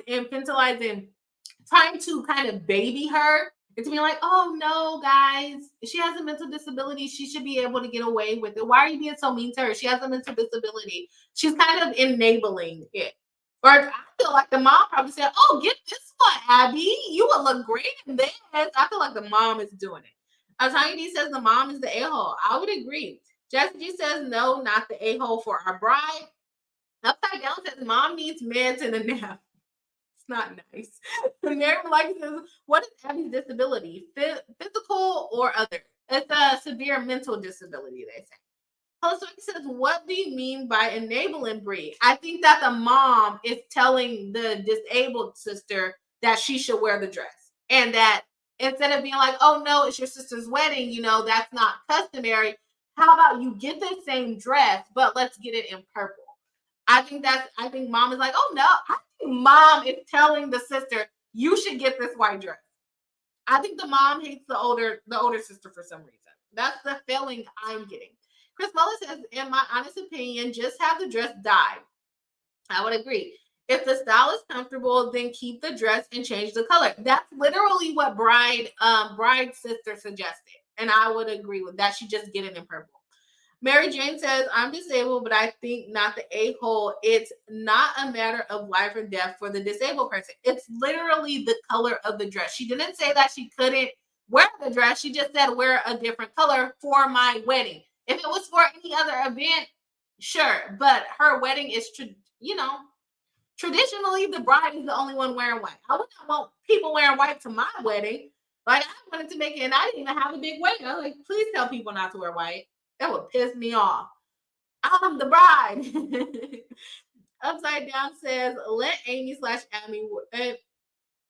to kind of baby her into being like, oh no, guys, she has a mental disability. She should be able to get away with it. Why are you being so mean to her? She has a mental disability. She's kind of enabling it. Or I feel like the mom probably said, oh, get this one, Abby. You would look great in this. I feel like the mom is doing it. Tiny D says the mom is the a-hole. I would agree. Jessica G says no, not the a-hole for our bride. Upside down says mom needs meds and a nap. It's not nice. Mary Malaki says, what is Abby's disability? Physical or other? It's a severe mental disability, they say. Also, he says, what do you mean by enabling Bree? I think that the mom is telling the disabled sister that she should wear the dress. And that instead of being like, oh no, it's your sister's wedding, that's not customary. How about you get the same dress, but let's get it in purple? I think mom is like, oh no, I think mom is telling the sister, you should get this white dress. I think the mom hates the older sister for some reason. That's the feeling I'm getting. Chris Muller says, in my honest opinion, just have the dress dyed. I would agree. If the style is comfortable, then keep the dress and change the color. That's literally what bride's sister suggested. And I would agree with that. She just get it in purple. Mary Jane says, I'm disabled, but I think not the a-hole. It's not a matter of life or death for the disabled person. It's literally the color of the dress. She didn't say that she couldn't wear the dress. She just said wear a different color for my wedding. If it was for any other event, sure. But her wedding is, traditionally the bride is the only one wearing white. I would not want people wearing white to my wedding. Like I wanted to make it, and I didn't even have a big wedding. I was like, please tell people not to wear white. That would piss me off. I'm the bride. Upside down says, let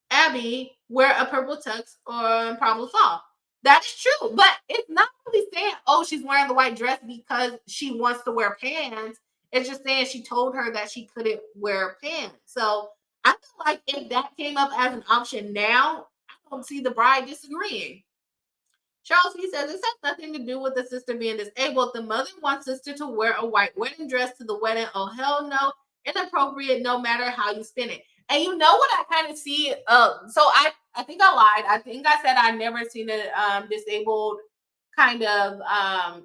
Abby wear a purple tux or probably fall. That is true, but it's not really saying, oh, she's wearing the white dress because she wants to wear pants. It's just saying she told her that she couldn't wear pants. So I feel like if that came up as an option now, I don't see the bride disagreeing. Charles P. says, this has nothing to do with the sister being disabled. The mother wants sister to wear a white wedding dress to the wedding. Oh, hell no. Inappropriate no matter how you spin it. And you know what I kind of see? So I think I lied. I think I said I never seen a disabled kind of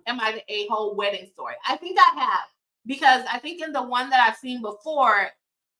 am I the a-hole wedding story. I think I have. Because I think in the one that I've seen before,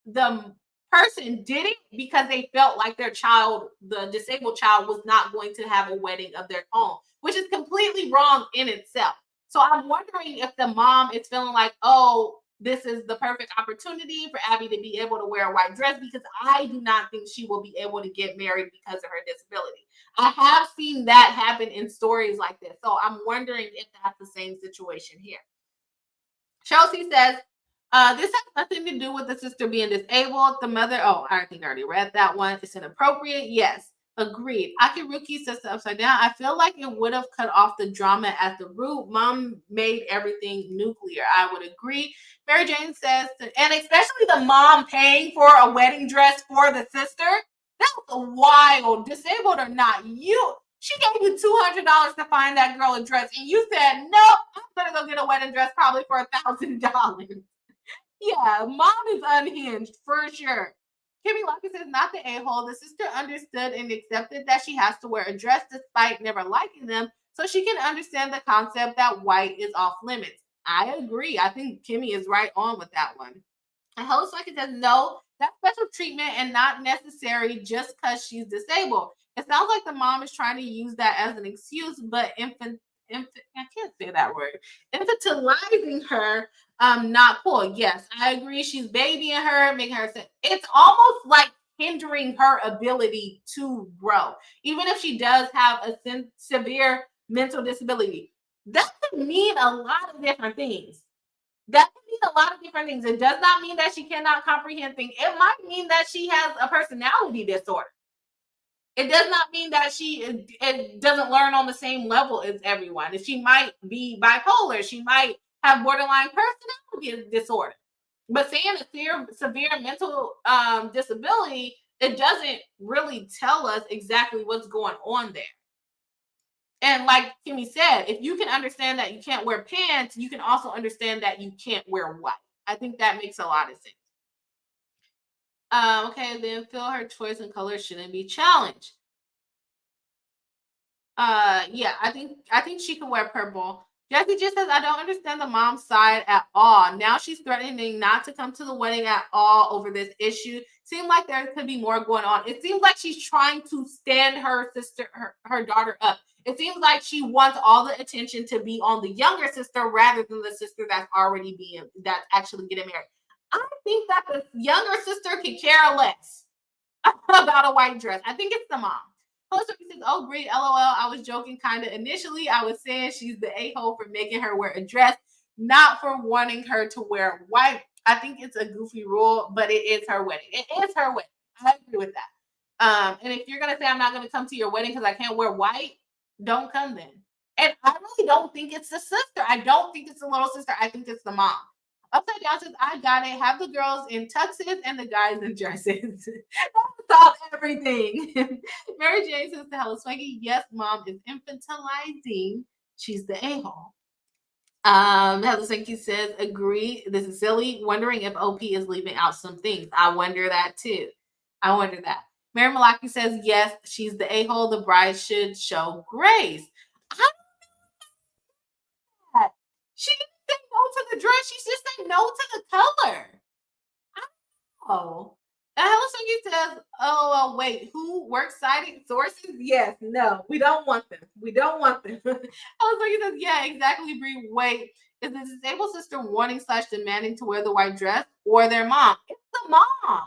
the person did it because they felt like their child, the disabled child, was not going to have a wedding of their own, which is completely wrong in itself. So I'm wondering if the mom is feeling like, oh, this is the perfect opportunity for Abby to be able to wear a white dress because I do not think she will be able to get married because of her disability. I have seen that happen in stories like this. So I'm wondering if that's the same situation here. Chelsea says, this has nothing to do with the sister being disabled. The mother, oh, I think I already read that one. It's inappropriate. Yes, agreed. Akiruki says the upside down. I feel like it would have cut off the drama at the root. Mom made everything nuclear. I would agree. Mary Jane says, and especially the mom paying for a wedding dress for the sister. That was wild. Disabled or not, she gave you $200 to find that girl a dress, and you said, nope, I'm gonna go get a wedding dress probably for $1,000. Yeah, mom is unhinged for sure. Kimmy Lucky says, not the a-hole. The sister understood and accepted that she has to wear a dress despite never liking them, so she can understand the concept that white is off limits. I agree. I think Kimmy is right on with that one. And Host Lucky says, no, that's special treatment and not necessary just because she's disabled. It sounds like the mom is trying to use that as an excuse, but I can't say that word, infantilizing her, not cool. Yes, I agree. She's babying her, making her say it's almost like hindering her ability to grow, even if she does have a severe mental disability. That could mean a lot of different things. That can mean a lot of different things. It does not mean that she cannot comprehend things. It might mean that she has a personality disorder. It does not mean that it doesn't learn on the same level as everyone. She might be bipolar. She might have borderline personality disorder. But saying a severe mental disability, it doesn't really tell us exactly what's going on there. And like Kimmy said, if you can understand that you can't wear pants, you can also understand that you can't wear white. I think that makes a lot of sense. Okay, then feel her choice in color shouldn't be challenged. Yeah, I think she can wear purple. Jesse just says, I don't understand the mom's side at all. Now she's threatening not to come to the wedding at all over this issue. Seems like there could be more going on. It seems like she's trying to stand her sister, her daughter up. It seems like she wants all the attention to be on the younger sister rather than the sister that's actually getting married. I think that the younger sister could care less about a white dress. I think it's the mom. Poster says, oh, great, LOL. I was joking kind of initially. I was saying she's the a-hole for making her wear a dress, not for wanting her to wear white. I think it's a goofy rule, but it is her wedding. It is her wedding. I agree with that. And if you're going to say I'm not going to come to your wedding because I can't wear white, don't come then. And I really don't think it's the sister. I don't think it's the little sister. I think it's the mom. Upside Down says, I got it. Have the girls in tuxes and the guys in dresses. That solves everything. Mary Jane says to Hella Swaggy, yes, mom is infantilizing. She's the a-hole. Heather Sankey says, agree. This is silly. Wondering if OP is leaving out some things. I wonder that too. I wonder that. Mary Malaki says, yes, she's the a-hole. The bride should show grace. She didn't say no to the dress. She just said no to the color. Oh. Hello says, oh, wait, who works citing sources? Yes, no, we don't want them. We don't want them. Hello says, yeah, exactly, Bree. Wait, is the disabled sister wanting / demanding to wear the white dress or their mom? It's the mom.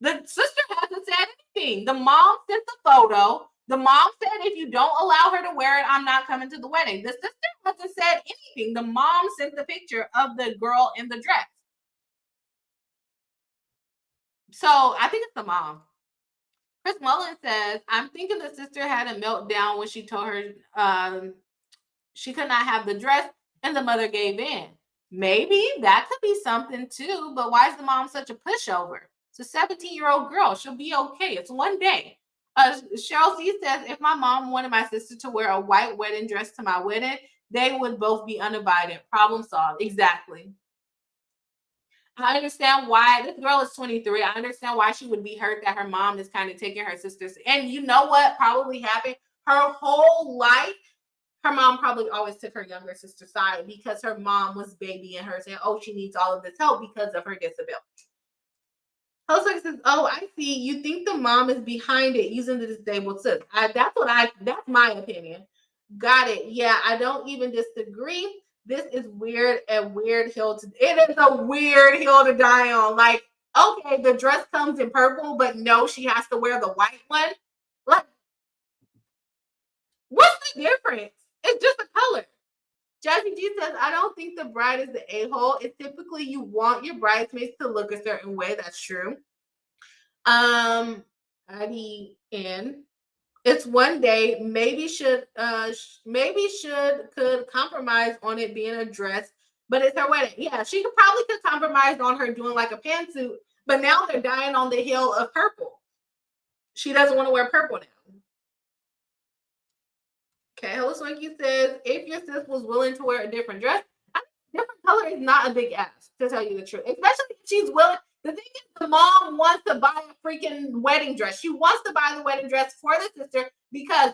The sister hasn't said anything. The mom sent the photo. The mom said, if you don't allow her to wear it, I'm not coming to the wedding. The sister hasn't said anything. The mom sent the picture of the girl in the dress. So I think it's the mom. Chris Mullen says, I'm thinking the sister had a meltdown when she told her she could not have the dress and the mother gave in. Maybe that could be something too, but why is the mom such a pushover? It's a 17-year-old girl. She'll be okay. It's one day. Cheryl C says, if my mom wanted my sister to wear a white wedding dress to my wedding, they would both be uninvited. Problem solved. Exactly. I understand why this girl is 23. I understand why she would be hurt that her mom is kind of taking her sister's. And you know what probably happened? Her whole life, her mom probably always took her younger sister's side because her mom was babying her, saying, oh, she needs all of this help because of her disability. Jose says, oh, I see. You think the mom is behind it using the disabled sis. That's my opinion. Got it. Yeah, I don't even disagree. this is weird, and weird hill to it is a weird hill to die on. Like, okay, the dress comes in purple, but no, she has to wear the white one. Like, what's the difference? It's just a color. Jazzy G says, I don't think the bride is the a-hole. It's typically you want your bridesmaids to look a certain way. That's true. Addie in. It's one day. Maybe could compromise on it being a dress, but it's her wedding. Yeah, she could compromise on her doing like a pantsuit, but now they're dying on the hill of purple. She doesn't want to wear purple now. Okay, Hello Swanky says, if your sis was willing to wear a different dress, different color is not a big ask, to tell you the truth. Especially if she's willing. The thing is, the mom wants to buy a freaking wedding dress. She wants to buy the wedding dress for the sister because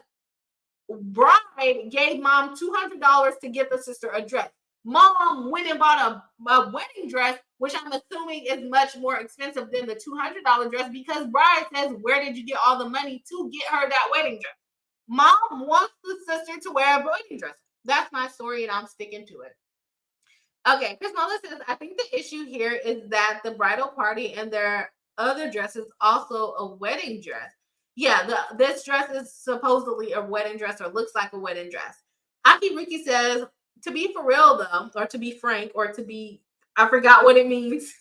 bride gave mom $200 to get the sister a dress. Mom went and bought a wedding dress, which I'm assuming is much more expensive than the $200 dress because bride says, where did you get all the money to get her that wedding dress? Mom wants the sister to wear a wedding dress. That's my story, and I'm sticking to it. Okay, Chris Muller says, I think the issue here is that the bridal party and their other dress is also a wedding dress. Yeah, this dress is supposedly a wedding dress or looks like a wedding dress. Aki Ricky says, to be for real though, or to be frank, or to be, I forgot what it means.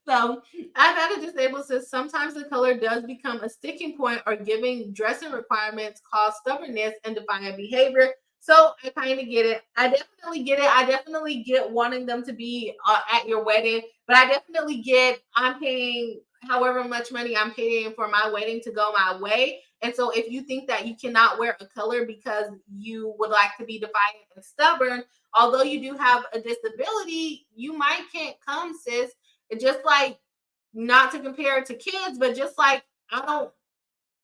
So I've had a disabled says sometimes the color does become a sticking point or giving dressing requirements cause stubbornness and defiant behavior. So I kind of get it. I definitely get it. I definitely get wanting them to be at your wedding, but I definitely get I'm paying however much money I'm paying for my wedding to go my way. And so if you think that you cannot wear a color because you would like to be defiant and stubborn, although you do have a disability, you might can't come, sis. It's just like, not to compare it to kids, but just like I don't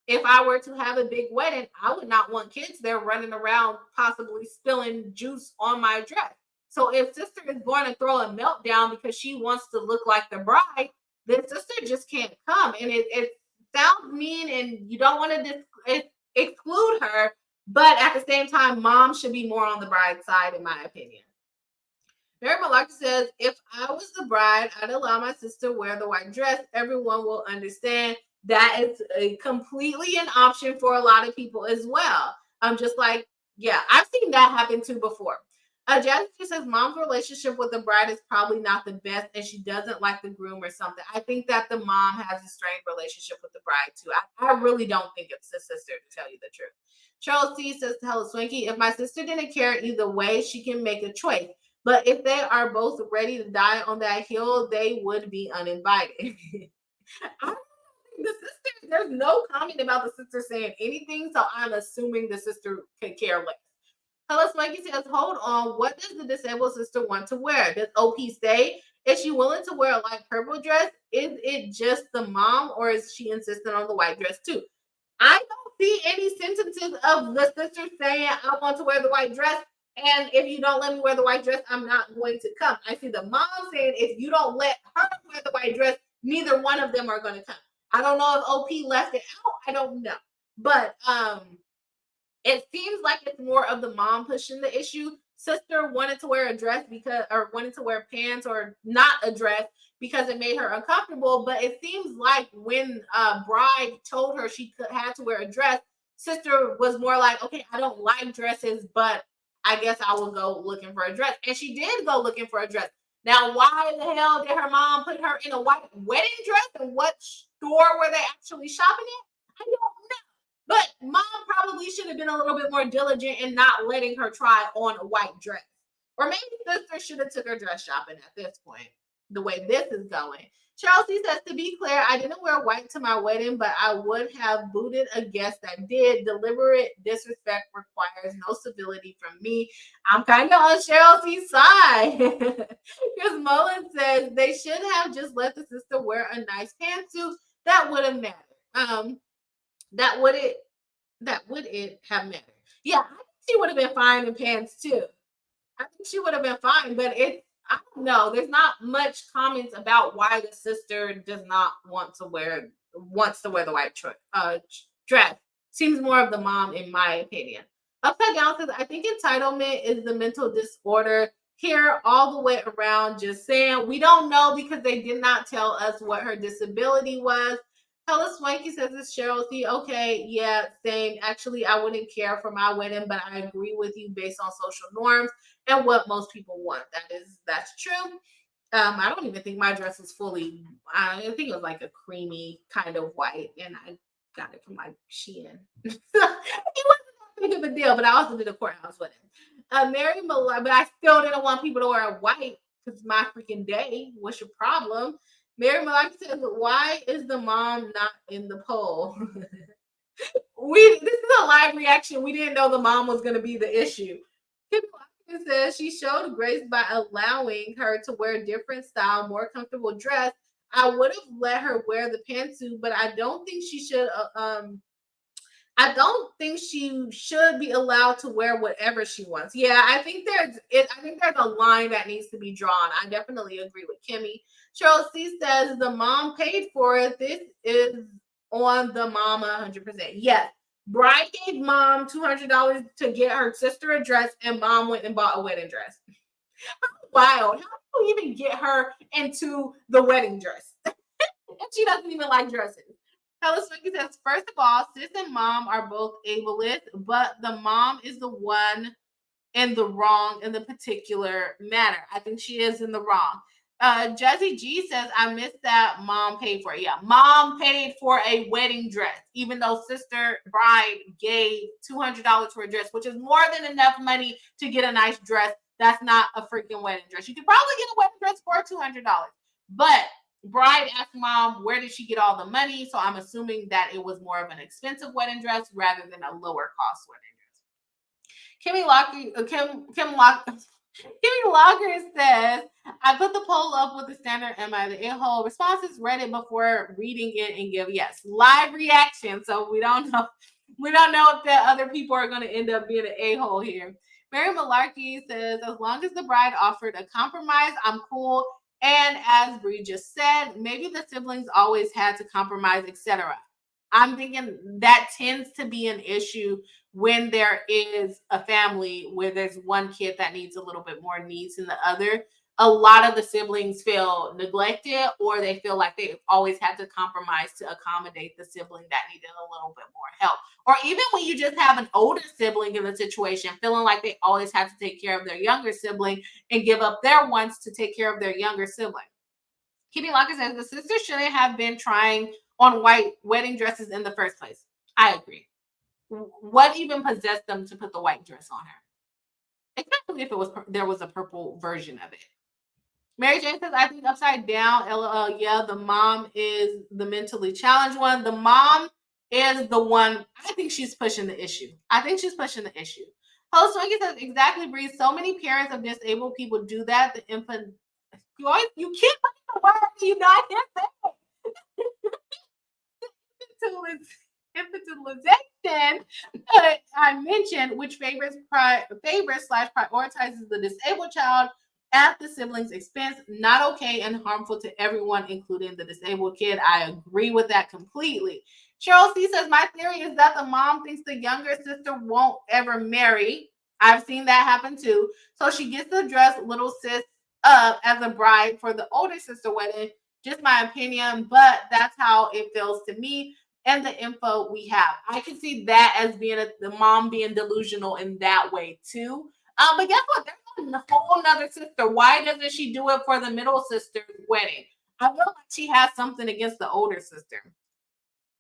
if I were to have a big wedding, I would not want kids there running around possibly spilling juice on my dress. So if sister is going to throw a meltdown because she wants to look like the bride, then sister just can't come. And it sounds mean and you don't want to exclude her, but at the same time, mom should be more on the bride's side, in my opinion. Mary Malak says, if I was the bride, I'd allow my sister wear the white dress. Everyone will understand that is completely an option for a lot of people as well. I'm just like, yeah, I've seen that happen too before. Jasmine says mom's relationship with the bride is probably not the best, and she doesn't like the groom or something. I think that the mom has a strained relationship with the bride too. I really don't think it's the sister, to tell you the truth. Charles C says, hello, Swinky. If my sister didn't care either way, she can make a choice. But if they are both ready to die on that hill, they would be uninvited. I the sister, there's no comment about the sister saying anything, so I'm assuming the sister could care less. Hello, Smokey says, hold on. What does the disabled sister want to wear? Does OP say? Is she willing to wear a light purple dress? Is it just the mom, or is she insisting on the white dress too? I don't see any sentences of the sister saying, I want to wear the white dress. And if you don't let me wear the white dress, I'm not going to come. I see the mom saying, if you don't let her wear the white dress, neither one of them are going to come. I don't know if OP left it out. I don't know. But it seems like it's more of the mom pushing the issue. Sister wanted to wear a dress or wanted to wear pants or not a dress because it made her uncomfortable. But it seems like when bride told her she had to wear a dress, sister was more like, okay, I don't like dresses, but I guess I will go looking for a dress. And she did go looking for a dress. Now, why the hell did her mom put her in a white wedding dress? And what store were they actually shopping at? I don't know. But mom probably should have been a little bit more diligent in not letting her try on a white dress. Or maybe sister should have took her dress shopping at this point, the way this is going. Chelsea says, to be clear, I didn't wear white to my wedding, but I would have booted a guest that did. Deliberate disrespect requires no civility from me. I'm kind of on Chelsea's side. Because Mullen says they should have just let the sister wear a nice pantsuit. That would have mattered. That would it have mattered? Yeah, I think she would have been fine in pants too. I think she would have been fine, but I don't know. There's not much comments about why the sister does not wants to wear the white dress. Seems more of the mom, in my opinion. Upside down says, I think entitlement is the mental disorder here all the way around. Just saying, we don't know because they did not tell us what her disability was. Hella Swanky says it's Cheryl C. Okay, yeah, same. Actually, I wouldn't care for my wedding, but I agree with you based on social norms and what most people want. That's true. I don't even think my dress was fully. I think it was like a creamy kind of white, and I got it from like Shein. It wasn't that big of a deal, but I also did a courthouse wedding. Mary Malone, but I still didn't want people to wear white because my freaking day. What's your problem? Mary Malone says, "Why is the mom not in the poll?" This is a live reaction. We didn't know the mom was going to be the issue. Kim Watkins says she showed grace by allowing her to wear a different style, more comfortable dress. I would have let her wear the pantsuit, but I don't think she should. I don't think she should be allowed to wear whatever she wants. Yeah, I think I think there's a line that needs to be drawn. I definitely agree with Kimmy. Cheryl C says the mom paid for it. This is on the mama 100%. Yes. Bride gave mom $200 to get her sister a dress, and mom went and bought a wedding dress. Wild. How do you even get her into the wedding dress? And she doesn't even like dresses. Hella Swinky says, first of all, sis and mom are both ableist, but the mom is the one in the wrong in the particular matter. I think she is in the wrong. Jazzy G says, I missed that mom paid for it. Yeah, mom paid for a wedding dress, even though sister bride gave $200 for a dress, which is more than enough money to get a nice dress. That's not a freaking wedding dress. You could probably get a wedding dress for $200. But bride asked mom, where did she get all the money? So I'm assuming that it was more of an expensive wedding dress rather than a lower cost wedding dress. Kimmy Locker says, I put the poll up with the standard Am I the a-hole? Responses read it before reading it and give yes. Live reaction. So we don't know. We don't know if the other people are going to end up being an a-hole here. Mary Malarkey says, as long as the bride offered a compromise, I'm cool. And as Bree just said, maybe the siblings always had to compromise, etc. I'm thinking that tends to be an issue when there is a family where there's one kid that needs a little bit more needs than the other. A lot of the siblings feel neglected, or they feel like they've always had to compromise to accommodate the sibling that needed a little bit more help. Or even when you just have an older sibling in the situation, feeling like they always have to take care of their younger sibling and give up their wants to take care of their younger sibling. Kitty Locker says the sister shouldn't have been trying on white wedding dresses in the first place. I agree. What even possessed them to put the white dress on her? Especially if there was a purple version of it. Mary Jane says, I think upside down, LOL, yeah, the mom is the mentally challenged one. The mom is the one, I think she's pushing the issue. Host Swinky says, exactly, Bree. So many parents of disabled people do that. The infant, you can't put the word, you not infantilization I mentioned, which favors/prioritizes the disabled child at the sibling's expense, not okay and harmful to everyone, including the disabled kid. I agree with that completely. Cheryl C says, my theory is that the mom thinks the younger sister won't ever marry. I've seen that happen too. So she gets to dress little sis up as a bride for the older sister wedding. Just my opinion, but that's how it feels to me and the info we have. I can see that as being the mom being delusional in that way too. But guess what? There's a whole nother sister. Why doesn't she do it for the middle sister's wedding? I feel like she has something against the older sister,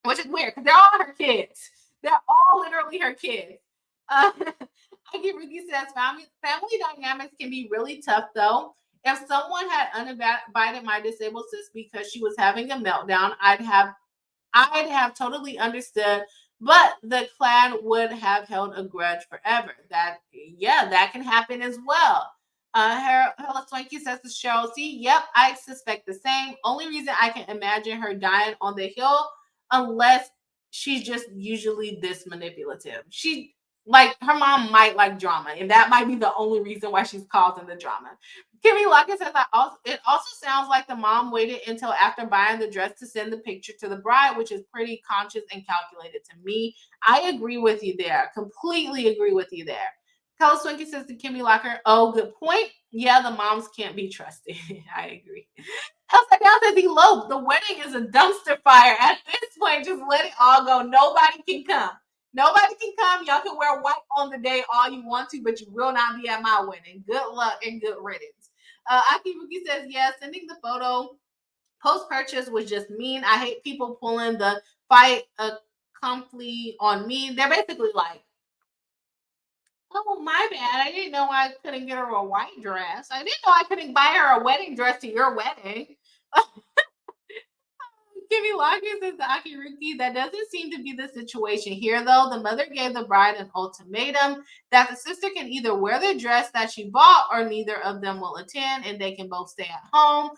which is weird because they're all her kids. They're all literally her kids. I get Ricky says family dynamics can be really tough though. If someone had uninvited my disabled sis because she was having a meltdown, I'd have totally understood, but the clan would have held a grudge forever. That can happen as well. Hella Swanky says to Cheryl C. Yep, I suspect the same. Only reason I can imagine her dying on the hill, unless she's just usually this manipulative. Like her mom might like drama, and that might be the only reason why she's causing the drama. Kimmy Lockett says it also sounds like the mom waited until after buying the dress to send the picture to the bride, which is pretty conscious and calculated to me. I agree with you there. Completely agree with you there. Color Swinky says to Kimmy Locker, oh, good point. Yeah, the moms can't be trusted. I agree. Upside Down says elope. The wedding is a dumpster fire. At this point, just let it all go. Nobody can come. Nobody can come. Y'all can wear white on the day all you want to, but you will not be at my wedding. Good luck and good riddance. Aki Ruki says, yeah, sending the photo post-purchase was just mean. I hate people pulling the fight completely on me. They're basically like, oh, my bad. I didn't know I couldn't get her a white dress. I didn't know I couldn't buy her a wedding dress to your wedding. Kimmy Lockett says to Akiruki, that doesn't seem to be the situation here, though. The mother gave the bride an ultimatum that the sister can either wear the dress that she bought or neither of them will attend and they can both stay at home.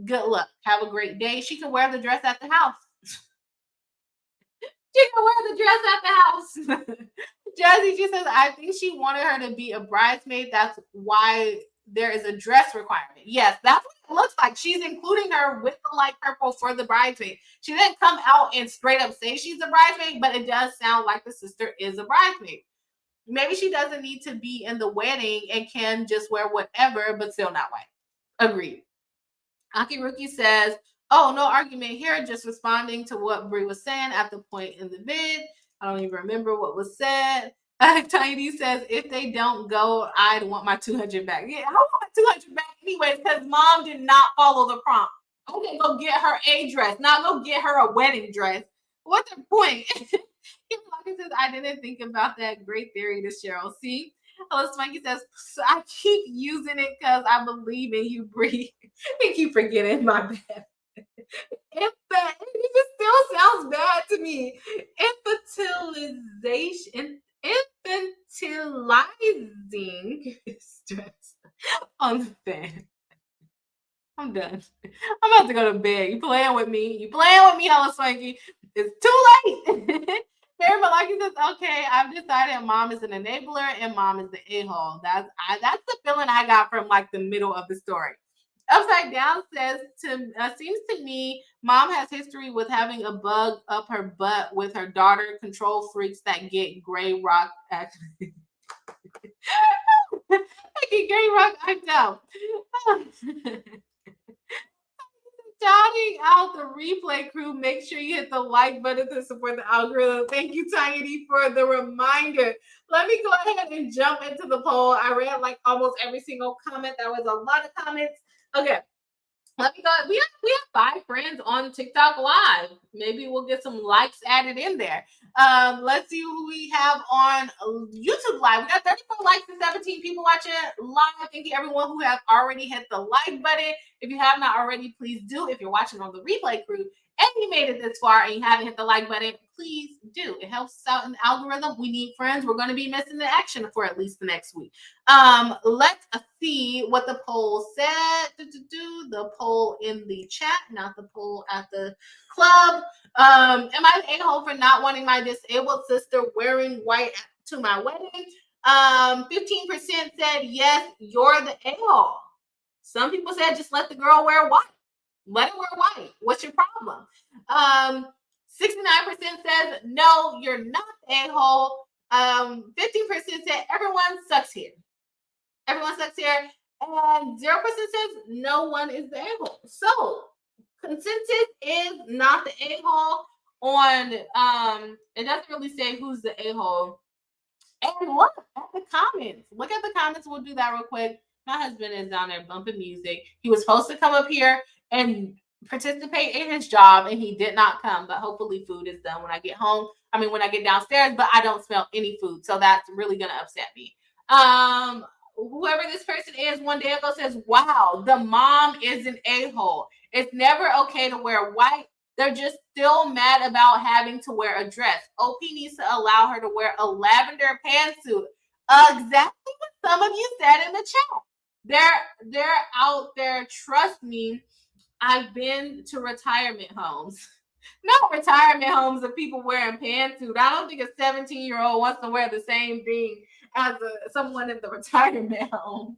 Good luck. Have a great day. She can wear the dress at the house. She can wear the dress at the house. Jazzy, she says, I think she wanted her to be a bridesmaid. That's why there is a dress requirement. Yes, that's what it looks like. She's including her with the light purple for the bridesmaid. She didn't come out and straight up say she's a bridesmaid, but it does sound like the sister is a bridesmaid. Maybe she doesn't need to be in the wedding and can just wear whatever, but still not white. Agreed. Aki Rookie says, oh, no argument here, just responding to what Brie was saying at the point in the vid. I don't even remember what was said. Tiny says, if they don't go, I'd want my 200 back. Yeah, I want my 200 back anyways because mom did not follow the prompt. I can go get her a dress, not go get her a wedding dress. What's the point? Kim Lockett says, I didn't think about that. Great theory to Cheryl. See? Hello, Smikey says, I keep using it because I believe in you, Brie. I keep forgetting my bad. It still sounds bad to me. Infantilizing stress on the fan. I'm done. I'm about to go to bed. You playing with me? Hello, Swanky. It's too late. Mary Malaki says, okay, I've decided mom is an enabler and mom is the a-hole. That's the feeling I got from like the middle of the story. Upside Down says, seems to me mom has history with having a bug up her butt with her daughter, control freaks that get gray rock actually. Get gray rock act out. Shouting out the replay crew. Make sure you hit the like button to support the algorithm. Thank you, Tiny, for the reminder. Let me go ahead and jump into the poll. I read like almost every single comment. That was a lot of comments. Okay. Let me go. We have 5 friends on TikTok Live. Maybe we'll get some likes added in there. Let's see who we have on YouTube Live. We got 34 likes and 17 people watching live. Thank you, everyone who have already hit the like button. If you have not already, please do. If you're watching on the replay crew and you made it this far and you haven't hit the like button, please do. It helps us out in the algorithm. We need friends. We're going to be missing the action for at least the next week. Let's see what the poll said. The poll in the chat, not the poll at the club. Am I an a-hole for not wanting my disabled sister wearing white to my wedding? 15% said yes, you're the a-hole. Some people said just let the girl wear white. Let her wear white. What's your problem? 69% says no, you're not the a-hole. 15% said everyone sucks here. Everyone sucks here. And 0% says no one is the a-hole. So consensus is not the a-hole on it doesn't really say who's the a-hole. And look at the comments. Look at the comments. We'll do that real quick. My husband is down there bumping music. He was supposed to come up here and participate in his job, and he did not come. But hopefully food is done when I get home. I mean, when I get downstairs, but I don't smell any food. So that's really going to upset me. Whoever this person is, one day ago says, wow, the mom is an a-hole. It's never okay to wear white. They're just still mad about having to wear a dress. OP needs to allow her to wear a lavender pantsuit. Exactly what some of you said in the chat. They're out there. Trust me. I've been to retirement homes. not retirement homes of people wearing pantsuit. I don't think a 17-year-old wants to wear the same thing as someone in the retirement home.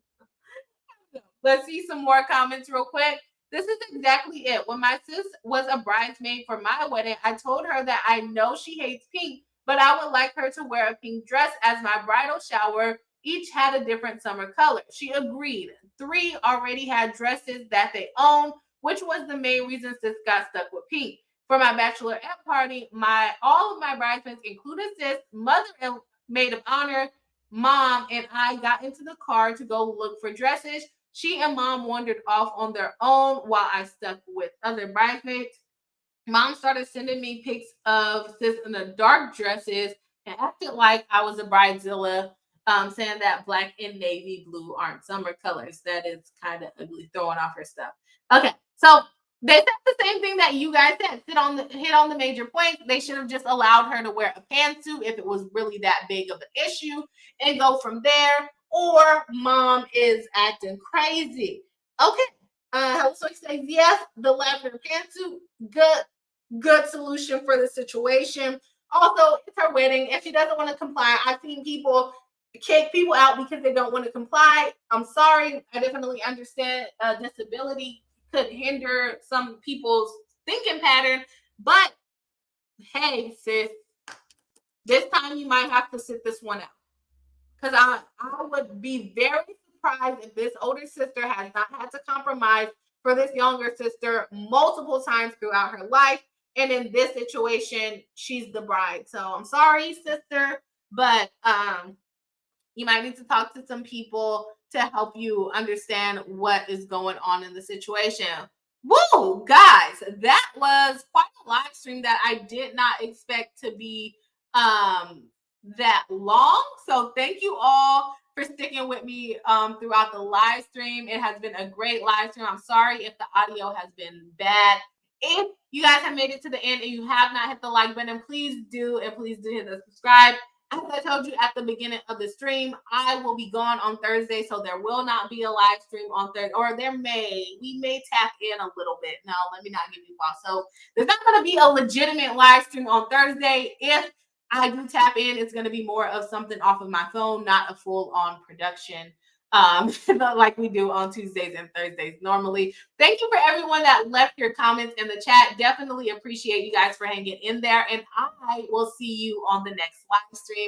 Let's see some more comments real quick. This is exactly it. When my sis was a bridesmaid for my wedding, I told her that I know she hates pink, but I would like her to wear a pink dress as my bridal shower. Each had a different summer color. She agreed. Three already had dresses that they owned, which was the main reason sis got stuck with pink. For my bachelorette party, my all of my bridesmaids, including sis, mother and maid of honor, mom, and I got into the car to go look for dresses. She and mom wandered off on their own while I stuck with other bridesmaids. Mom started sending me pics of sis in the dark dresses and acted like I was a bridezilla, saying that black and navy blue aren't summer colors. That is kind of ugly, throwing off her stuff. Okay, so they said the same thing that you guys said. Hit on the major points. They should have just allowed her to wear a pantsuit if it was really that big of an issue, and go from there. Or mom is acting crazy. Okay. So he says yes, the lavender pantsuit, good solution for the situation. Also, it's her wedding. If she doesn't want to comply, I've seen people kick people out because they don't want to comply. I'm sorry. I definitely understand disability could hinder some people's thinking pattern, but hey, sis, this time you might have to sit this one out. Because I would be very surprised if this older sister has not had to compromise for this younger sister multiple times throughout her life. And in this situation, she's the bride. So I'm sorry, sister, but you might need to talk to some people to help you understand what is going on in the situation. Whoa, guys, that was quite a live stream that I did not expect to be that long. So thank you all for sticking with me throughout the live stream. It has been a great live stream. I'm sorry if the audio has been bad. If you guys have made it to the end and you have not hit the like button, please do, and please do hit the subscribe. As I told you at the beginning of the stream, I will be gone on Thursday, so there will not be a live stream on Thursday, or we may tap in a little bit. No, let me not give you false. So there's not going to be a legitimate live stream on Thursday. If I do tap in, it's going to be more of something off of my phone, not a full-on production like we do on Tuesdays and Thursdays normally. Thank you for everyone that left your comments in the chat. Definitely appreciate you guys for hanging in there, and I will see you on the next live stream.